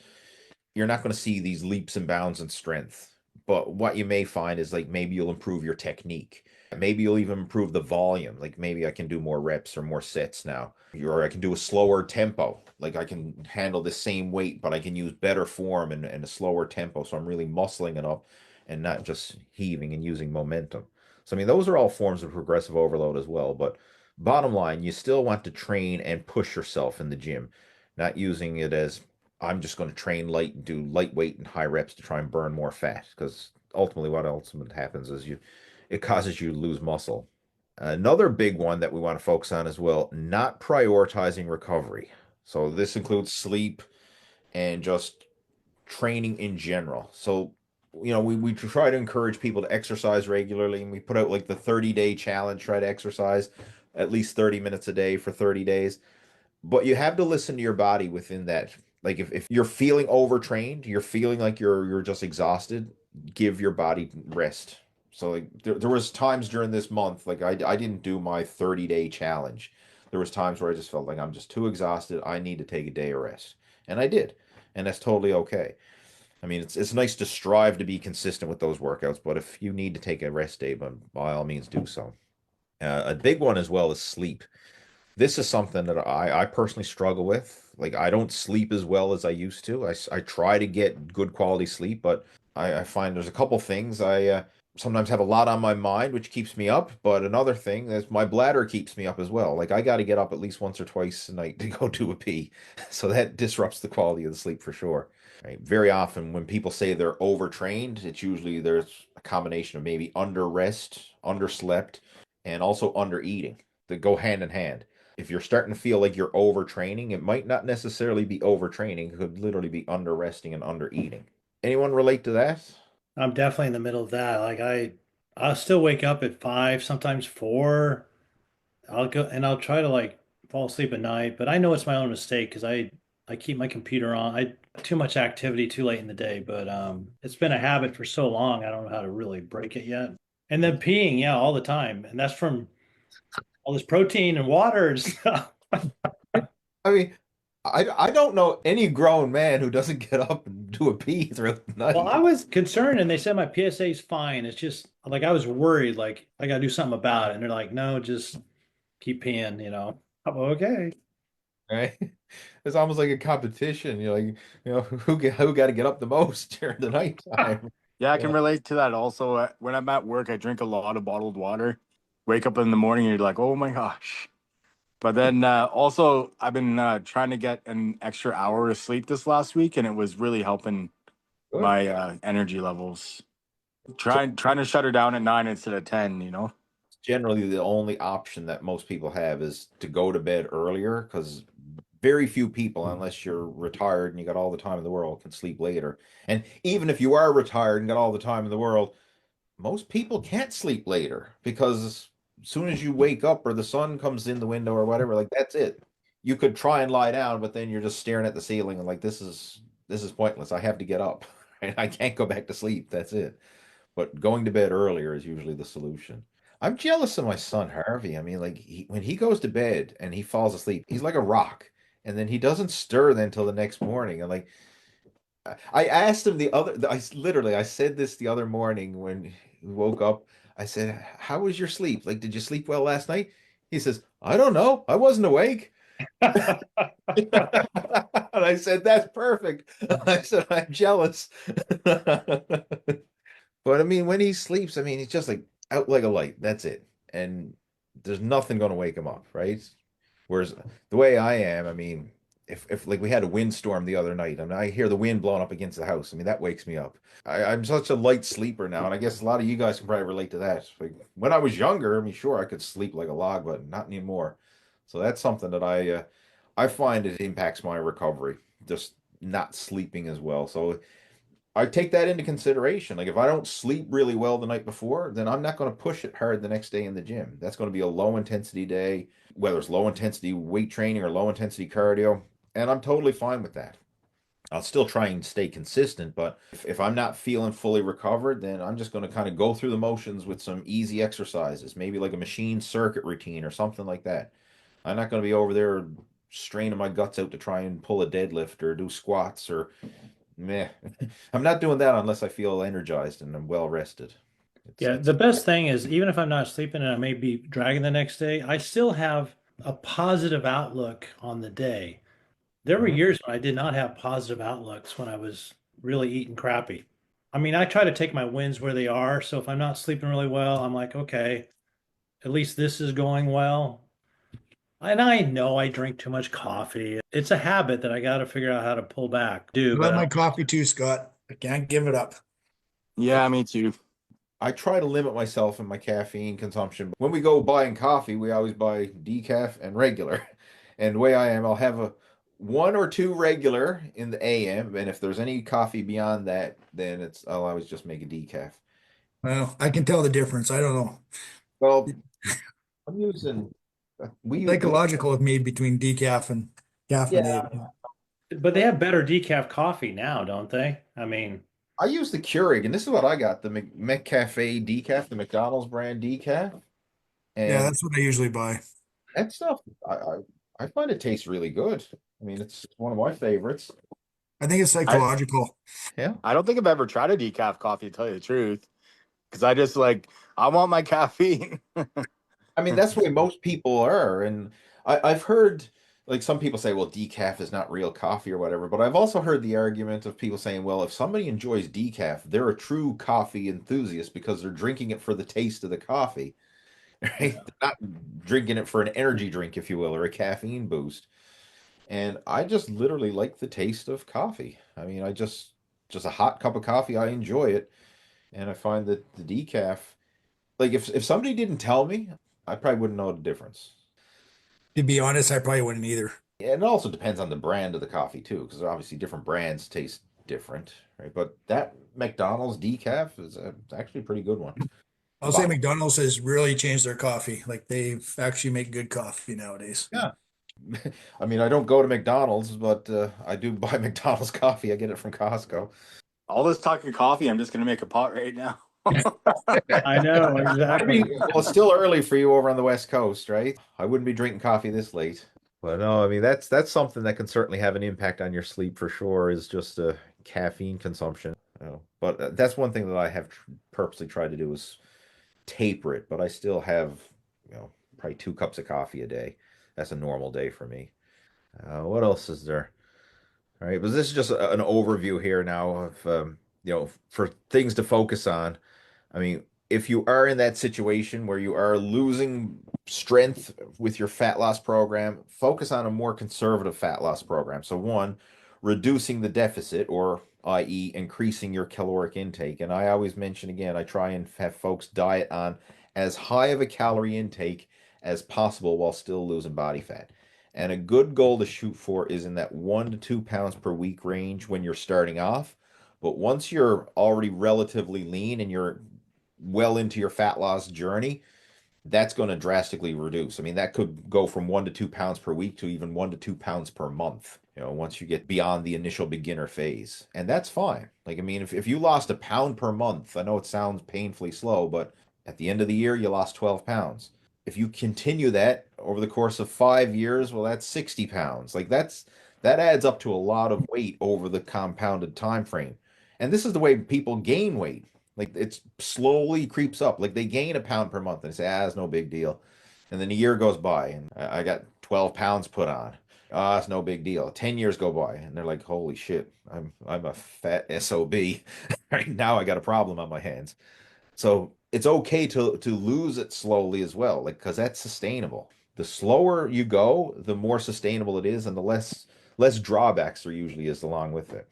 you're not going to see these leaps and bounds in strength. But what you may find is like maybe you'll improve your technique. Maybe you'll even improve the volume. Like maybe I can do more reps or more sets now. Or I can do a slower tempo. Like I can handle the same weight, but I can use better form and a slower tempo. So I'm really muscling it up and not just heaving and using momentum. So I mean, those are all forms of progressive overload as well. But bottom line, you still want to train and push yourself in the gym, not using it as I'm just going to train light and do lightweight and high reps to try and burn more fat because ultimately what ultimately happens is it causes you to lose muscle. Another big one that we want to focus on as well, not prioritizing recovery. So this includes sleep and just training in general. So, we try to encourage people to exercise regularly and we put out like the 30-day challenge, try to exercise at least 30 minutes a day for 30 days. But you have to listen to your body within that. Like if you're feeling overtrained, you're feeling like you're just exhausted, give your body rest. So like there was times during this month, like I didn't do my 30-day challenge. There was times where I just felt like I'm just too exhausted. I need to take a day of rest. And I did. And that's totally okay. I mean, it's nice to strive to be consistent with those workouts, but if you need to take a rest day, by all means do so. A big one as well is sleep. This is something that I personally struggle with. Like I don't sleep as well as I used to. I try to get good quality sleep, but I find there's a couple things. I sometimes have a lot on my mind, which keeps me up. But another thing is my bladder keeps me up as well. Like I got to get up at least once or twice a night to go do a pee. So that disrupts the quality of the sleep for sure. Right? Very often when people say they're overtrained, it's usually there's a combination of maybe under rest, underslept, and also under eating that go hand in hand. If you're starting to feel like you're overtraining, it might not necessarily be overtraining. It could literally be under resting and under eating. Anyone relate to that? I'm definitely in the middle of that. Like I'll still wake up at 5, sometimes 4. I'll go and I'll try to like fall asleep at night, but I know it's my own mistake because I keep my computer on. I too much activity too late in the day, but it's been a habit for so long. I don't know how to really break it yet. And then peeing, yeah, all the time, and that's from all this protein and water and stuff. I mean, I don't know any grown man who doesn't get up and do a pee throughout the Well, night. I was concerned, and they said my PSA is fine. It's just like I was worried, like I got to do something about it, and they're like, no, just keep peeing, you know. I'm okay. Right? It's almost like a competition. You're like, who got to get up the most during the nighttime. Yeah, I can Yeah. relate to that. Also, when I'm at work, I drink a lot of bottled water. Wake up in the morning, and you're like, oh my gosh. But then also, I've been trying to get an extra hour of sleep this last week, and it was really helping Good. my energy levels. So Trying to shut her down at 9 instead of 10. You know. generally, the only option that most people have is to go to bed earlier because very few people, unless you're retired and you got all the time in the world, can sleep later. And even if you are retired and got all the time in the world, most people can't sleep later because as soon as you wake up or the sun comes in the window or whatever, like that's it. You could try and lie down, but then you're just staring at the ceiling and like this is pointless. I have to get up and I can't go back to sleep. That's it. But going to bed earlier is usually the solution. I'm jealous of my son Harvey. I mean, like when he goes to bed and he falls asleep, he's like a rock, and then he doesn't stir then until the next morning. And like I asked him I said this the other morning when he woke up. I said, "How was your sleep? Like, did you sleep well last night?" He says, "I don't know. I wasn't awake." And I said, "That's perfect." I said, "I'm jealous." But I mean, when he sleeps, I mean, he's just like out like a light. That's it. And there's nothing going to wake him up, right? Whereas the way I am, I mean, if like we had a windstorm the other night and I hear the wind blowing up against the house, I mean, that wakes me up. I'm such a light sleeper now, and I guess a lot of you guys can probably relate to that. Like when I was younger, I mean, sure, I could sleep like a log, but not anymore. So that's something that I find it impacts my recovery, just not sleeping as well. So I take that into consideration. Like if I don't sleep really well the night before, then I'm not going to push it hard the next day in the gym. That's going to be a low intensity day, whether it's low intensity weight training or low intensity cardio, and I'm totally fine with that. I'll still try and stay consistent, but if I'm not feeling fully recovered, then I'm just going to kind of go through the motions with some easy exercises, maybe like a machine circuit routine or something like that. I'm not going to be over there straining my guts out to try and pull a deadlift or do squats or meh. I'm not doing that unless I feel energized and I'm well rested. Yeah, It's the best thing is even if I'm not sleeping and I may be dragging the next day, I still have a positive outlook on the day. There were Mhm. years when I did not have positive outlooks when I was really eating crappy. I mean, I try to take my wins where they are. So if I'm not sleeping really well, I'm like, okay, at least this is going well. And I know I drink too much coffee. It's a habit that I got to figure out how to pull back. I Do, love but my coffee too, Scott. I can't give it up. Yeah, me too. I try to limit myself in my caffeine consumption. When we go buying coffee, we always buy decaf and regular. And the way I am, I'll have a one or two regular in the AM, and if there's any coffee beyond that, then I'll always just make a decaf. Well, I can tell the difference. I don't know. Well, I'm using we Psychological of me between decaf and yeah, caffeinated. they have better decaf coffee now, don't they? I mean, I use the Keurig, and this is what I got, the McCafe decaf, the McDonald's brand decaf. Yeah, And that's what I usually buy. that stuff, I find it tastes really good. I mean, it's one of my favorites. I think it's I psychological. Yeah. I don't think I've ever tried a decaf coffee, to tell you the truth, because I just like I want my caffeine. I mean, that's the way most people are. And I've heard like some people say, well, decaf is not real coffee or whatever. But I've also heard the argument of people saying, well, if somebody enjoys decaf, they're a true coffee enthusiast because they're drinking it for the taste of the coffee, right? yeah. They're not drinking it for an energy drink, if you will, or a caffeine boost. And I just literally like the taste of coffee. I mean, just a hot cup of coffee, I enjoy it. And I find that the decaf, like if somebody didn't tell me, I probably wouldn't know the difference. To be honest, I probably wouldn't either. And it also depends on the brand of the coffee too, because obviously different brands taste different, right? But that McDonald's decaf is actually a pretty good one. I'll say McDonald's has really changed their coffee. Like they've actually make good coffee nowadays. Yeah. I mean, I don't go to McDonald's, but I do buy McDonald's coffee. I get it from Costco. All this talking coffee, I'm just gonna make a pot right now. I know, I exactly. mean, well, it's still early for you over on the West Coast, right? I wouldn't be drinking coffee this late. But no, I mean that's something that can certainly have an impact on your sleep for sure, is just caffeine consumption. But that's one thing that I have purposely tried to do is taper it, but I still have, probably 2 cups of coffee a day. That's a normal day for me. What else is there? All right, but this is just an overview here now of for things to focus on. I mean, if you are in that situation where you are losing strength with your fat loss program, focus on a more conservative fat loss program. So one, reducing the deficit, or i.e., increasing your caloric intake. And I always mention again, I try and have folks diet on as high of a calorie intake as possible while still losing body fat. And a good goal to shoot for is in that 1 to 2 pounds per week range when you're starting off. But once you're already relatively lean and you're well into your fat loss journey, that's going to drastically reduce. I mean, that could go from 1 to 2 pounds per week to even 1 to 2 pounds per month, once you get beyond the initial beginner phase. And that's fine. Like, I mean, if you lost a pound per month, I know it sounds painfully slow, but at the end of the year, you lost 12 pounds. If you continue that over the course of 5 years, well, that's 60 pounds. Like that adds up to a lot of weight over the compounded time frame. And this is the way people gain weight. Like it slowly creeps up. Like they gain a pound per month and say, it's no big deal. And then a year goes by and I got 12 pounds put on. It's no big deal. 10 years go by and they're like, holy shit, I'm a fat SOB. Right now I got a problem on my hands. So it's okay to lose it slowly as well, like because that's sustainable. The slower you go, the more sustainable it is, and the less drawbacks there usually is along with it.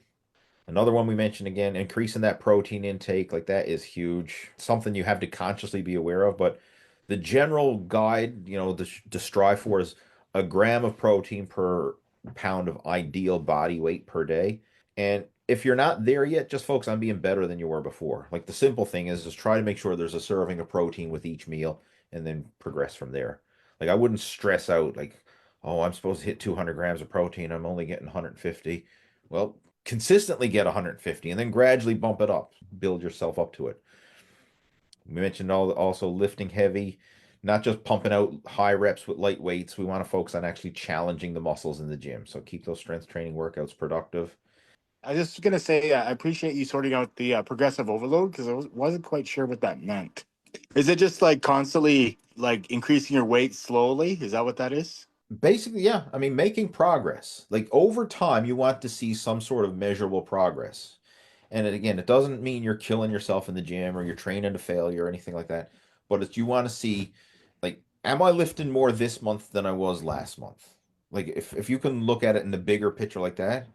Another one we mentioned again, increasing that protein intake, like that is huge. Something you have to consciously be aware of, but the general guide, to strive for is a gram of protein per pound of ideal body weight per day. And if you're not there yet, just focus on being better than you were before. Like the simple thing is just try to make sure there's a serving of protein with each meal and then progress from there. Like I wouldn't stress out like, oh, I'm supposed to hit 200 grams of protein. I'm only getting 150. Well, consistently get 150 and then gradually bump it up, build yourself up to it. We mentioned also lifting heavy, not just pumping out high reps with light weights. We want to focus on actually challenging the muscles in the gym. So keep those strength training workouts productive. I was just gonna say, I appreciate you sorting out the progressive overload because wasn't quite sure what that meant. Is it just like constantly like increasing your weight slowly? Is that what that is? Basically, yeah. I mean, making progress. Like over time, you want to see some sort of measurable progress. And again, it doesn't mean you're killing yourself in the gym or you're training to failure or anything like that. But it's you want to see, like, am I lifting more this month than I was last month? Like, if you can look at it in the bigger picture like that,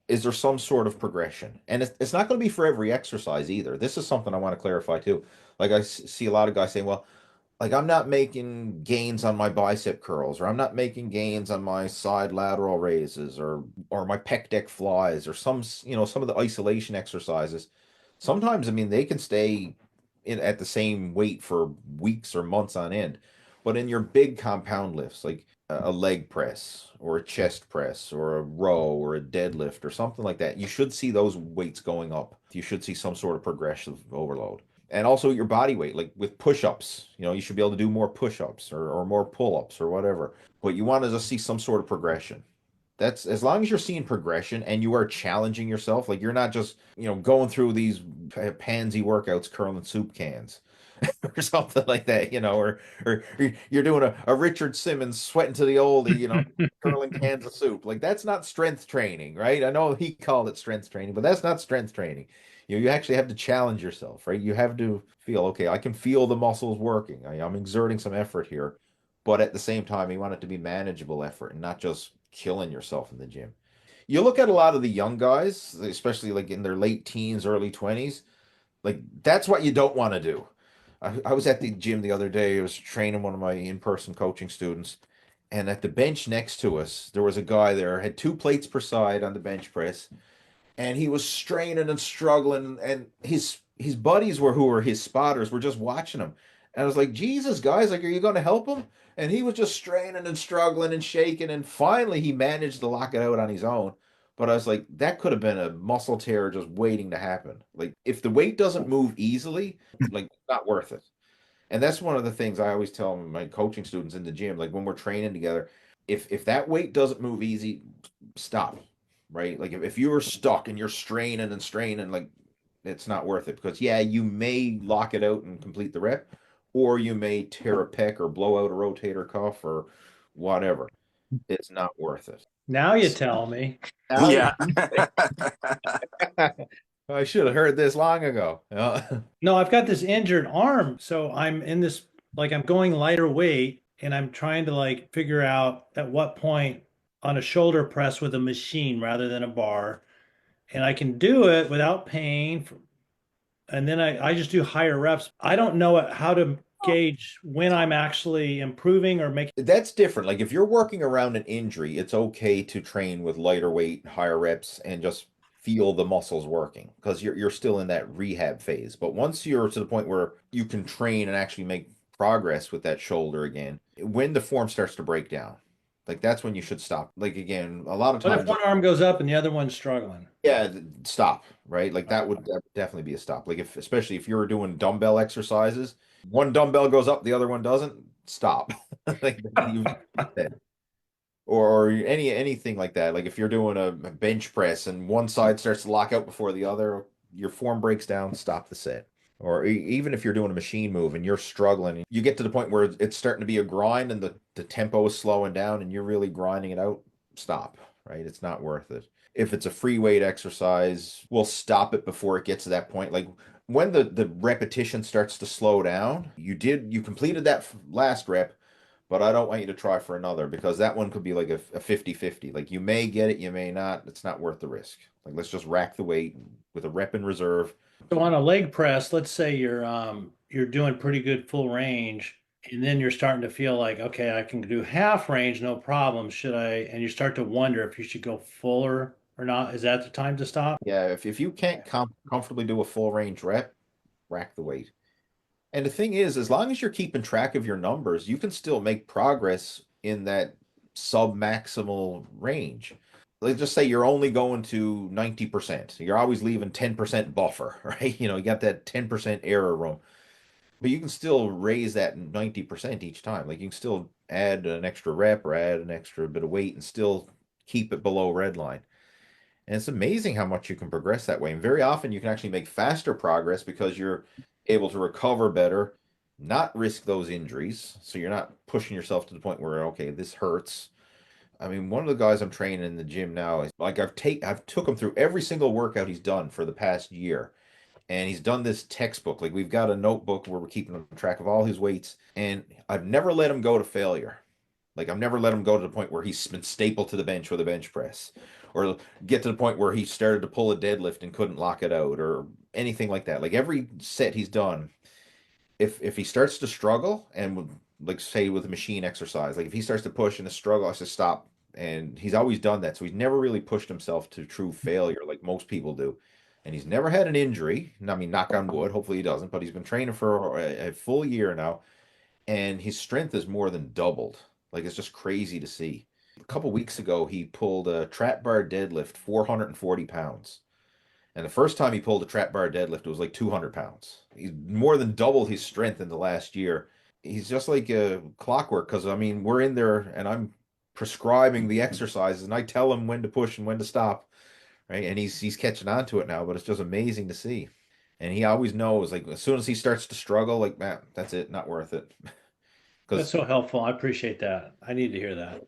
is there some sort of progression? And it's not going to be for every exercise either. This is something I want to clarify too. Like, see a lot of guys saying, well, like I'm not making gains on my bicep curls, or I'm not making gains on my side lateral raises, or my pec deck flies, or some of the isolation exercises. Sometimes, I mean, they can stay at the same weight for weeks or months on end. But in your big compound lifts, like a leg press or a chest press or a row or a deadlift or something like that, you should see those weights going up. You should see some sort of progressive overload. And also your body weight, like with push-ups, you should be able to do more push-ups or more pull-ups or whatever. But you want to just see some sort of progression. That's as long as you're seeing progression and you are challenging yourself, like you're not just, going through these pansy workouts curling soup cans or something like that, or you're doing a Richard Simmons sweating to the oldie, curling cans of soup. Like that's not strength training, right? I know he called it strength training, but that's not strength training. You actually have to challenge yourself, right? You have to feel, okay, I can feel the muscles working. I'm exerting some effort here, but at the same time, you want it to be manageable effort and not just killing yourself in the gym. You look at a lot of the young guys, especially like in their late teens, early 20s, like that's what you don't want to do. I was at the gym the other day. I was training one of my in-person coaching students, And at the bench next to us, there was a guy there, had 2 plates per side on the bench press, and he was straining and struggling, and his buddies who were his spotters were just watching him. And I was like, Jesus, guys, like, are you going to help him? And he was just straining and struggling and shaking, and finally he managed to lock it out on his own. But I was like, that could have been a muscle tear just waiting to happen. Like, if the weight doesn't move easily, like, not worth it. And that's one of the things I always tell my coaching students in the gym, like when we're training together, if that weight doesn't move easy, stop. Right? Like if you're stuck and you're straining and straining, like it's not worth it, because yeah, you may lock it out and complete the rep, or you may tear a pec or blow out a rotator cuff or whatever. It's not worth it. Now you tell me. Yeah. I should have heard this long ago. No, I've got this injured arm. So I'm in this, like, I'm going lighter weight and I'm trying to like figure out at what point on a shoulder press with a machine rather than a bar. And I can do it without pain. And then I just do higher reps. I don't know how to gauge when I'm actually improving or making. That's different. Like if you're working around an injury, it's okay to train with lighter weight, higher reps, and just feel the muscles working, because you're still in that rehab phase. But once you're to the point where you can train and actually make progress with that shoulder again, when the form starts to break down, like that's when you should stop. Like again, a lot of What if times, one arm goes up and the other one's struggling? yeah, stop, right? Like that would definitely be a stop. Like if, especially if you're doing dumbbell exercises, one dumbbell goes up, the other one doesn't, stop. Like you or anything like that. Like if you're doing a bench press and one side starts to lock out before the other, your form breaks down, stop the set. Or even if you're doing a machine move and you're struggling, you get to the point where it's starting to be a grind and the tempo is slowing down and you're really grinding it out, stop, right? It's not worth it. If it's a free weight exercise, we'll stop it before it gets to that point. Like when the repetition starts to slow down, you completed that last rep, but I don't want you to try for another, because that one could be like a 50-50. Like you may get it, you may not. It's not worth the risk. Like let's just rack the weight with a rep in reserve. So on a leg press, let's say you're doing pretty good full range, and then you're starting to feel like, okay, I can do half range, no problem. Should I? And you start to wonder if you should go fuller or not. Is that the time to stop? Yeah, if you can't comfortably do a full range rep, rack the weight. And the thing is, as long as you're keeping track of your numbers, you can still make progress in that sub-maximal range. Let's just say you're only going to 90%. You're always leaving 10% buffer, right? You got that 10% error room. But you can still raise that 90% each time. Like you can still add an extra rep or add an extra bit of weight and still keep it below red line. And it's amazing how much you can progress that way. And very often you can actually make faster progress because you're able to recover better, not risk those injuries. So you're not pushing yourself to the point where, okay, this hurts. I mean, one of the guys I'm training in the gym now is like I've took him through every single workout he's done for the past year. And he's done this textbook. Like we've got a notebook where we're keeping track of all his weights. And I've never let him go to failure. Like I've never let him go to the point where he's been stapled to the bench with a bench press, or get to the point where he started to pull a deadlift and couldn't lock it out, or anything like that. Like every set he's done, if he starts to struggle and like say with a machine exercise, like if he starts to push and to struggle, I say stop. And he's always done that. So he's never really pushed himself to true failure like most people do. And he's never had an injury. I mean, knock on wood, hopefully he doesn't, but he's been training for a full year now, and his strength is more than doubled. Like it's just crazy to see. A couple weeks ago, he pulled a trap bar deadlift, 440 pounds. And the first time he pulled a trap bar deadlift, it was like 200 pounds. He's more than doubled his strength in the last year. He's just like a clockwork, because I mean, we're in there and I'm prescribing the exercises and I tell him when to push and when to stop, right? And he's catching on to it now, but it's just amazing to see. And he always knows, like as soon as he starts to struggle, like man, that's it, not worth it. That's so helpful. I appreciate that. I need to hear that.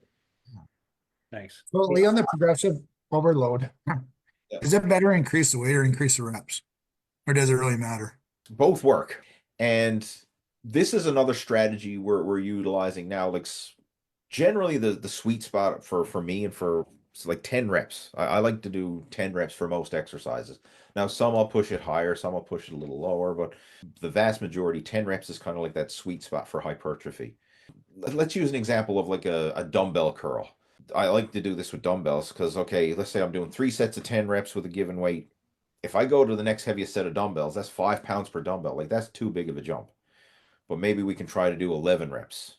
Thanks. So Lee, on the progressive overload, Yeah. is it better to increase the weight or increase the reps? Or does it really matter? Both work. And this is another strategy we're utilizing now. Like generally the sweet spot for me and for like 10 reps. I like to do 10 reps for most exercises. Now, some I'll push it higher, some I'll push it a little lower, but the vast majority, 10 reps is kind of like that sweet spot for hypertrophy. let's use an example of like a dumbbell curl. I like to do this with dumbbells because, okay, let's say I'm doing 3 sets of 10 reps with a given weight. If I go to the next heaviest set of dumbbells, that's 5 pounds per dumbbell. Like that's too big of a jump. But maybe we can try to do 11 reps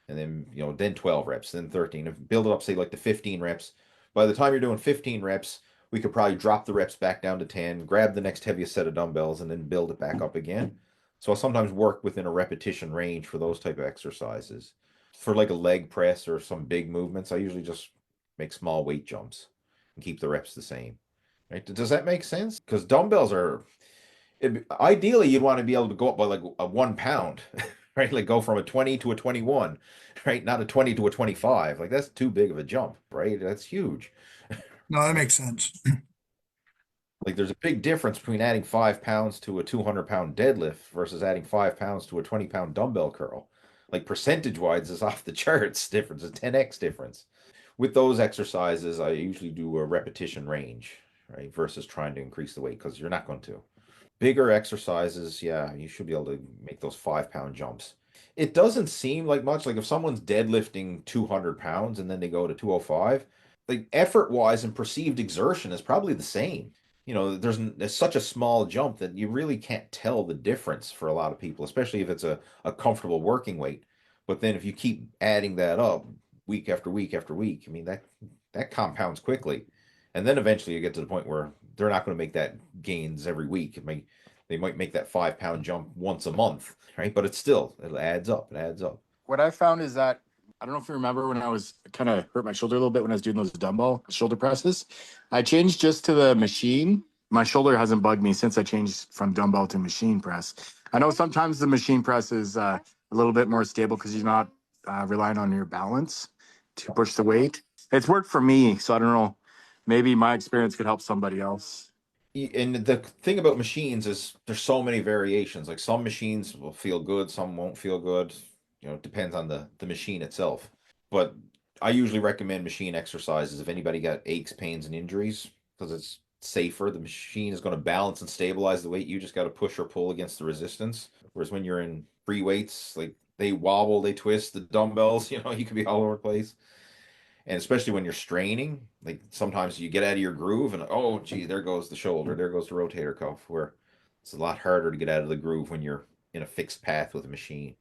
and then, then 12 reps, then 13, and build it up, say like the 15 reps. By the time you're doing 15 reps, we could probably drop the reps back down to 10, grab the next heaviest set of dumbbells, and then build it back up again. So I sometimes work within a repetition range for those type of exercises. For like a leg press or some big movements, I usually just make small weight jumps and keep the reps the same. Right? Does that make sense? Because dumbbells are ideally you'd want to be able to go up by like a 1 pound, right? Like go from a 20 to a 21, right? Not a 20 to a 25. Like that's too big of a jump, right? That's huge. No, that makes sense. Like there's a big difference between adding 5 pounds to a 200-pound deadlift versus adding 5 pounds to a 20-pound dumbbell curl. Like percentage wise is off the charts difference, a 10x difference. With those exercises, I usually do a repetition range, right? Versus trying to increase the weight because you're not going to. Bigger exercises, yeah, you should be able to make those 5 pound jumps. It doesn't seem like much. Like if someone's deadlifting 200 pounds and then they go to 205, like effort wise and perceived exertion is probably the same. There's such a small jump that you really can't tell the difference for a lot of people, especially if it's a comfortable working weight. But then if you keep adding that up week after week after week, I mean that compounds quickly. And then eventually you get to the point where they're not going to make that gains every week. They might make that 5 pound jump once a month, right? But it adds up. It adds up. What I found is that I don't know if you remember when I was kind of hurt my shoulder a little bit when I was doing those dumbbell shoulder presses. I changed just to the machine. My shoulder hasn't bugged me since I changed from dumbbell to machine press. I know sometimes the machine press is a little bit more stable because you're not relying on your balance to push the weight. It's worked for me, so I don't know. Maybe my experience could help somebody else. And the thing about machines is there's so many variations. Like some machines will feel good, some won't feel good. It depends on the machine itself. But I usually recommend machine exercises if anybody got aches, pains, and injuries because it's safer. The machine is going to balance and stabilize the weight. You just got to push or pull against the resistance. Whereas when you're in free weights, like they wobble, they twist the dumbbells, you can be all over the place. And especially when you're straining, like sometimes you get out of your groove and oh gee, there goes the shoulder, there goes the rotator cuff, where it's a lot harder to get out of the groove when you're in a fixed path with a machine.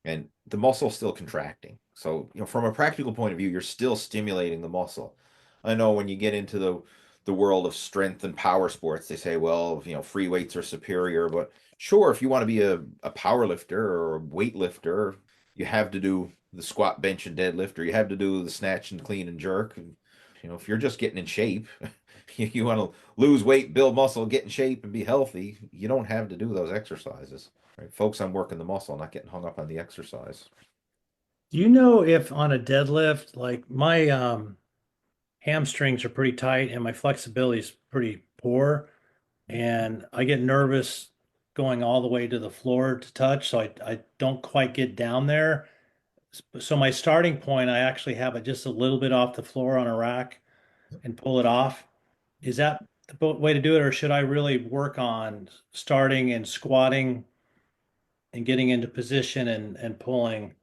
And the muscle's still contracting. So, from a practical point of view, you're still stimulating the muscle. I know when you get into the world of strength and power sports, they say, well, free weights are superior, but sure, if you want to be a power lifter or a weightlifter, you have to do the squat, bench, and deadlift, or you have to do the snatch and clean and jerk. And, if you're just getting in shape, you want to lose weight, build muscle, get in shape, and be healthy, you don't have to do those exercises. Right? Focus on working the muscle, not getting hung up on the exercise. Do you know if on a deadlift, like my hamstrings are pretty tight and my flexibility is pretty poor, and I get nervous going all the way to the floor to touch, so I don't quite get down there. So my starting point, I actually have it just a little bit off the floor on a rack and pull it off. Is that the way to do it, or should I really work on starting and squatting and getting into position and pulling?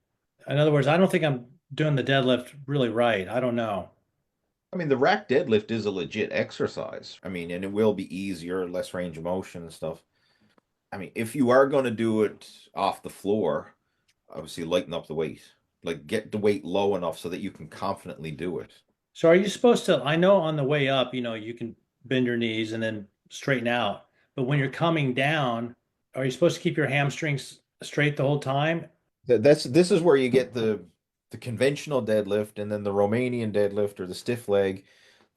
In other words, I don't think I'm doing the deadlift really right. I don't know. I mean, the rack deadlift is a legit exercise. I mean, and it will be easier, less range of motion and stuff. I mean, if you are going to do it off the floor, obviously lighten up the weight. Like get the weight low enough so that you can confidently do it. So are you supposed to, I know on the way up, you can bend your knees and then straighten out, but when you're coming down, are you supposed to keep your hamstrings straight the whole time? This is where you get the conventional deadlift and then the Romanian deadlift or the stiff leg.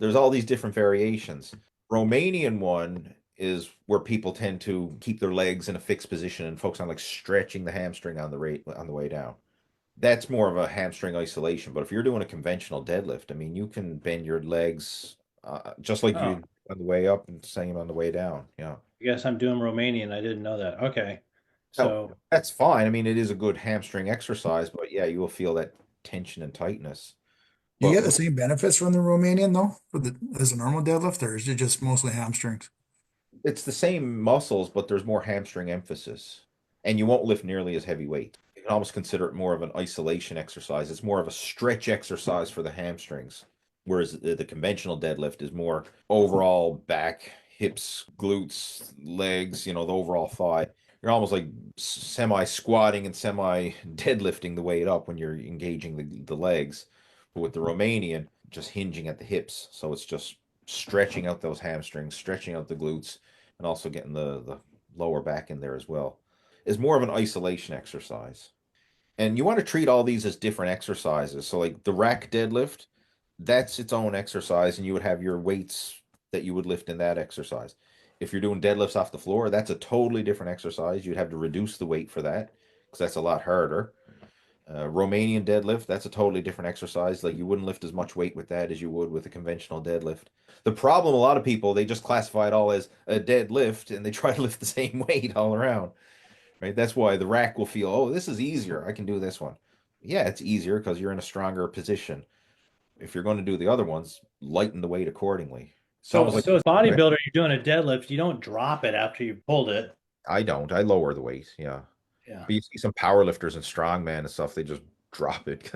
There's all these different variations. Romanian one is where people tend to keep their legs in a fixed position and focus on like stretching the hamstring on the way down. That's more of a hamstring isolation. But if you're doing a conventional deadlift, I mean, you can bend your legs just like Oh, you on the way up and same on the way down. Yeah. I guess I'm doing Romanian. I didn't know that. Okay. No, So, that's fine. I mean, it is a good hamstring exercise, but yeah, you will feel that tension and tightness. Do you But get the same benefits from the Romanian though, as a normal deadlift, or is it just mostly hamstrings? it's the same muscles, but there's more hamstring emphasis, and you won't lift nearly as heavy weight. You can almost consider it more of an isolation exercise. It's more of a stretch exercise for the hamstrings, whereas the conventional deadlift is more overall back, hips, glutes, legs, the overall thigh. You're almost like semi squatting and semi deadlifting the weight up when you're engaging the legs. But with the Romanian, just hinging at the hips. So it's just stretching out those hamstrings, stretching out the glutes, and also getting the lower back in there as well. Is more of an isolation exercise. And you want to treat all these as different exercises. So like the rack deadlift, that's its own exercise, and you would have your weights that you would lift in that exercise. If you're doing deadlifts off the floor, that's a totally different exercise. You'd have to reduce the weight for that because that's a lot harder. Romanian deadlift, that's a totally different exercise. Like you wouldn't lift as much weight with that as you would with a conventional deadlift. The problem, a lot of people, they just classify it all as a deadlift and they try to lift the same weight all around, right? That's why the rack will feel, oh, this is easier. I can do this one. Yeah, it's easier because you're in a stronger position. If you're going to do the other ones, lighten the weight accordingly. It's So, almost like so as a bodybuilder, you're doing a deadlift, you don't drop it after you pulled it. I don't. I lower the weight. Yeah. Yeah. But you see some power lifters and strongman and stuff, they just drop it.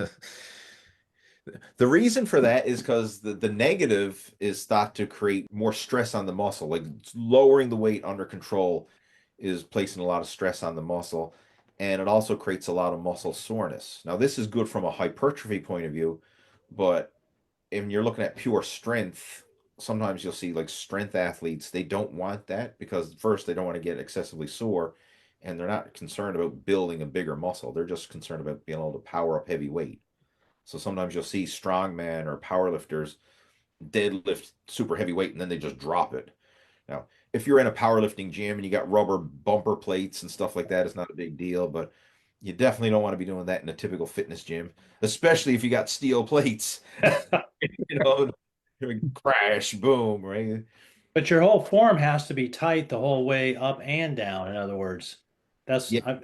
The reason for that is because the negative is thought to create more stress on the muscle. Like lowering the weight under control is placing a lot of stress on the muscle, and it also creates a lot of muscle soreness. Now, this is good from a hypertrophy point of view, but if you're looking at pure strength, sometimes you'll see like strength athletes, they don't want that because first, they don't want to get excessively sore, and they're not concerned about building a bigger muscle. They're just concerned about being able to power up heavy weight. So sometimes you'll see strongman or powerlifters deadlift super heavy weight and then they just drop it. Now, if you're in a powerlifting gym and you got rubber bumper plates and stuff like that, it's not a big deal, but you definitely don't want to be doing that in a typical fitness gym, especially if you got steel plates. You know, crash, boom, right? But your whole form has to be tight the whole way up and down. In other words, Yeah, I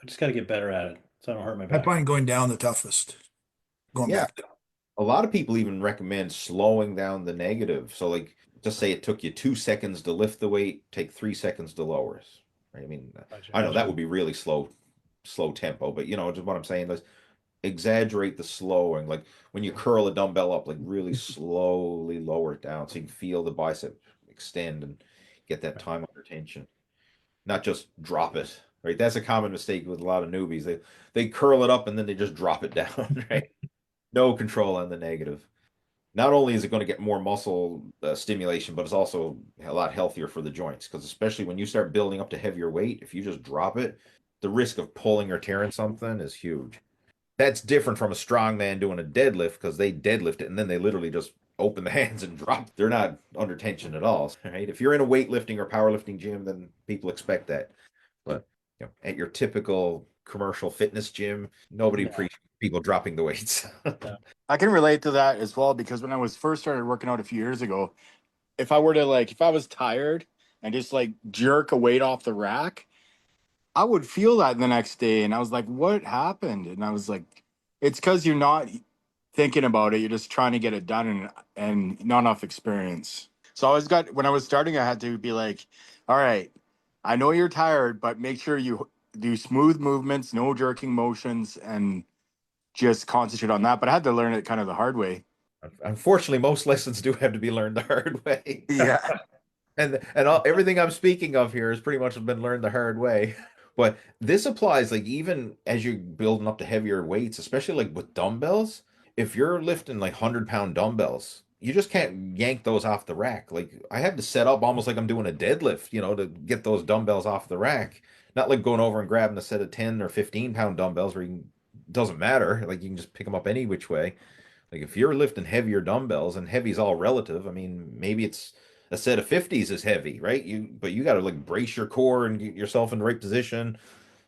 just got to get better at it so I don't hurt my I back. find going down the toughest. Going yeah. back down. A lot of people even recommend slowing down the negative. So, like, just say it took you 2 seconds to lift the weight, take 3 seconds to lower it. Right? I mean, I know that would be really slow tempo, but just what I'm saying is exaggerate the slowing. Like when you curl a dumbbell up, like really slowly lower it down so you can feel the bicep extend and get that time under tension, not just drop it. Right? That's a common mistake with a lot of newbies. They curl it up and then they just drop it down. Right? No control on the negative. Not only is it going to get more muscle stimulation, but it's also a lot healthier for the joints because especially when you start building up to heavier weight, if you just drop it, the risk of pulling or tearing something is huge. That's different from a strong man doing a deadlift because they deadlift it and then they literally just open the hands and drop. They're not under tension at all. Right? If you're in a weightlifting or powerlifting gym, then people expect that. But at your typical commercial fitness gym, nobody appreciates people dropping the weights. I can relate to that as well because when I was first started working out a few years ago, if I were to if I was tired and just jerk a weight off the rack, I would feel that the next day. And I was like, what happened? And I was like, it's because you're not thinking about it. You're just trying to get it done and not enough experience. So I always when I was starting, I had to be like, all right, I know you're tired, but make sure you do smooth movements, no jerking motions, and just concentrate on that. But I had to learn it kind of the hard way. Unfortunately, most lessons do have to be learned the hard way. Yeah. And everything I'm speaking of here has pretty much been learned the hard way. But this applies like even as you're building up to heavier weights, especially like with dumbbells. If you're lifting like 100-pound dumbbells, you just can't yank those off the rack. Like I have to set up almost like I'm doing a deadlift, to get those dumbbells off the rack. Not like going over and grabbing a set of 10 or 15-pound dumbbells where doesn't matter. Like you can just pick them up any which way. Like if you're lifting heavier dumbbells, and heavy's all relative. I mean, maybe it's a set of 50s is heavy, right? But you got to like brace your core and get yourself in the right position.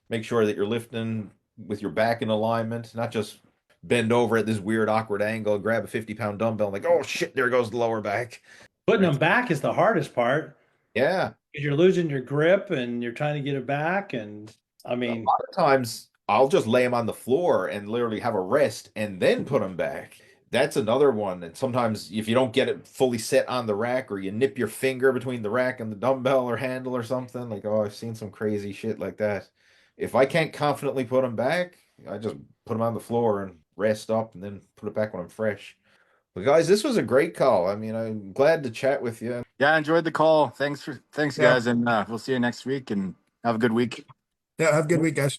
Make sure that you're lifting with your back in alignment, not just bend over at this weird awkward angle, grab a 50-pound dumbbell, like, oh shit, there goes the lower back. Putting them back is the hardest part. Yeah. Because you're losing your grip and you're trying to get it back. And I mean, a lot of times I'll just lay them on the floor and literally have a rest and then put them back. That's another one. And sometimes if you don't get it fully set on the rack or you nip your finger between the rack and the dumbbell or handle or something, like, oh, I've seen some crazy shit like that. if I can't confidently put them back, I just put them on the floor and rest up and then put it back when I'm fresh. But guys, this was a great call. I mean, I'm glad to chat with you. Yeah, I enjoyed the call. Thanks Yeah. guys, and we'll see you next week. And have a good week. Yeah, have a good week, guys.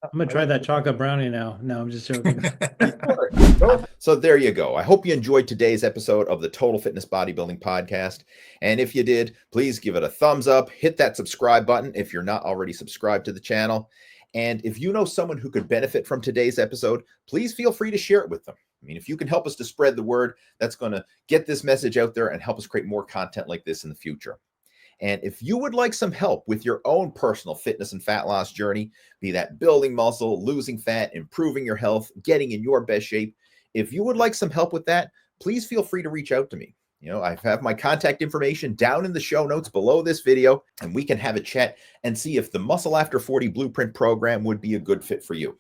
I'm gonna try that chocolate brownie now. No, I'm just joking. So there you go. I hope you enjoyed today's episode of the Total Fitness Bodybuilding Podcast. And if you did, please give it a thumbs up, hit that subscribe button if you're not already subscribed to the channel. And if you know someone who could benefit from today's episode, please feel free to share it with them. I mean, if you can help us to spread the word, that's going to get this message out there and help us create more content like this in the future. And if you would like some help with your own personal fitness and fat loss journey, be that building muscle, losing fat, improving your health, getting in your best shape, if you would like some help with that, please feel free to reach out to me. You know, I have my contact information down in the show notes below this video, and we can have a chat and see if the Muscle After 40 Blueprint program would be a good fit for you.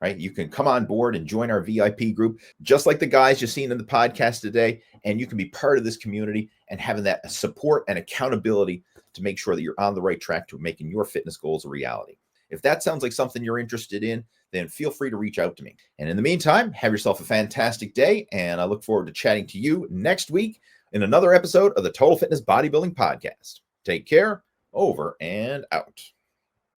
Right? You can come on board and join our VIP group, just like the guys you've seen in the podcast today, and you can be part of this community and having that support and accountability to make sure that you're on the right track to making your fitness goals a reality. If that sounds like something you're interested in, then feel free to reach out to me. And in the meantime, have yourself a fantastic day, and I look forward to chatting to you next week in another episode of the Total Fitness Bodybuilding Podcast. Take care, over and out.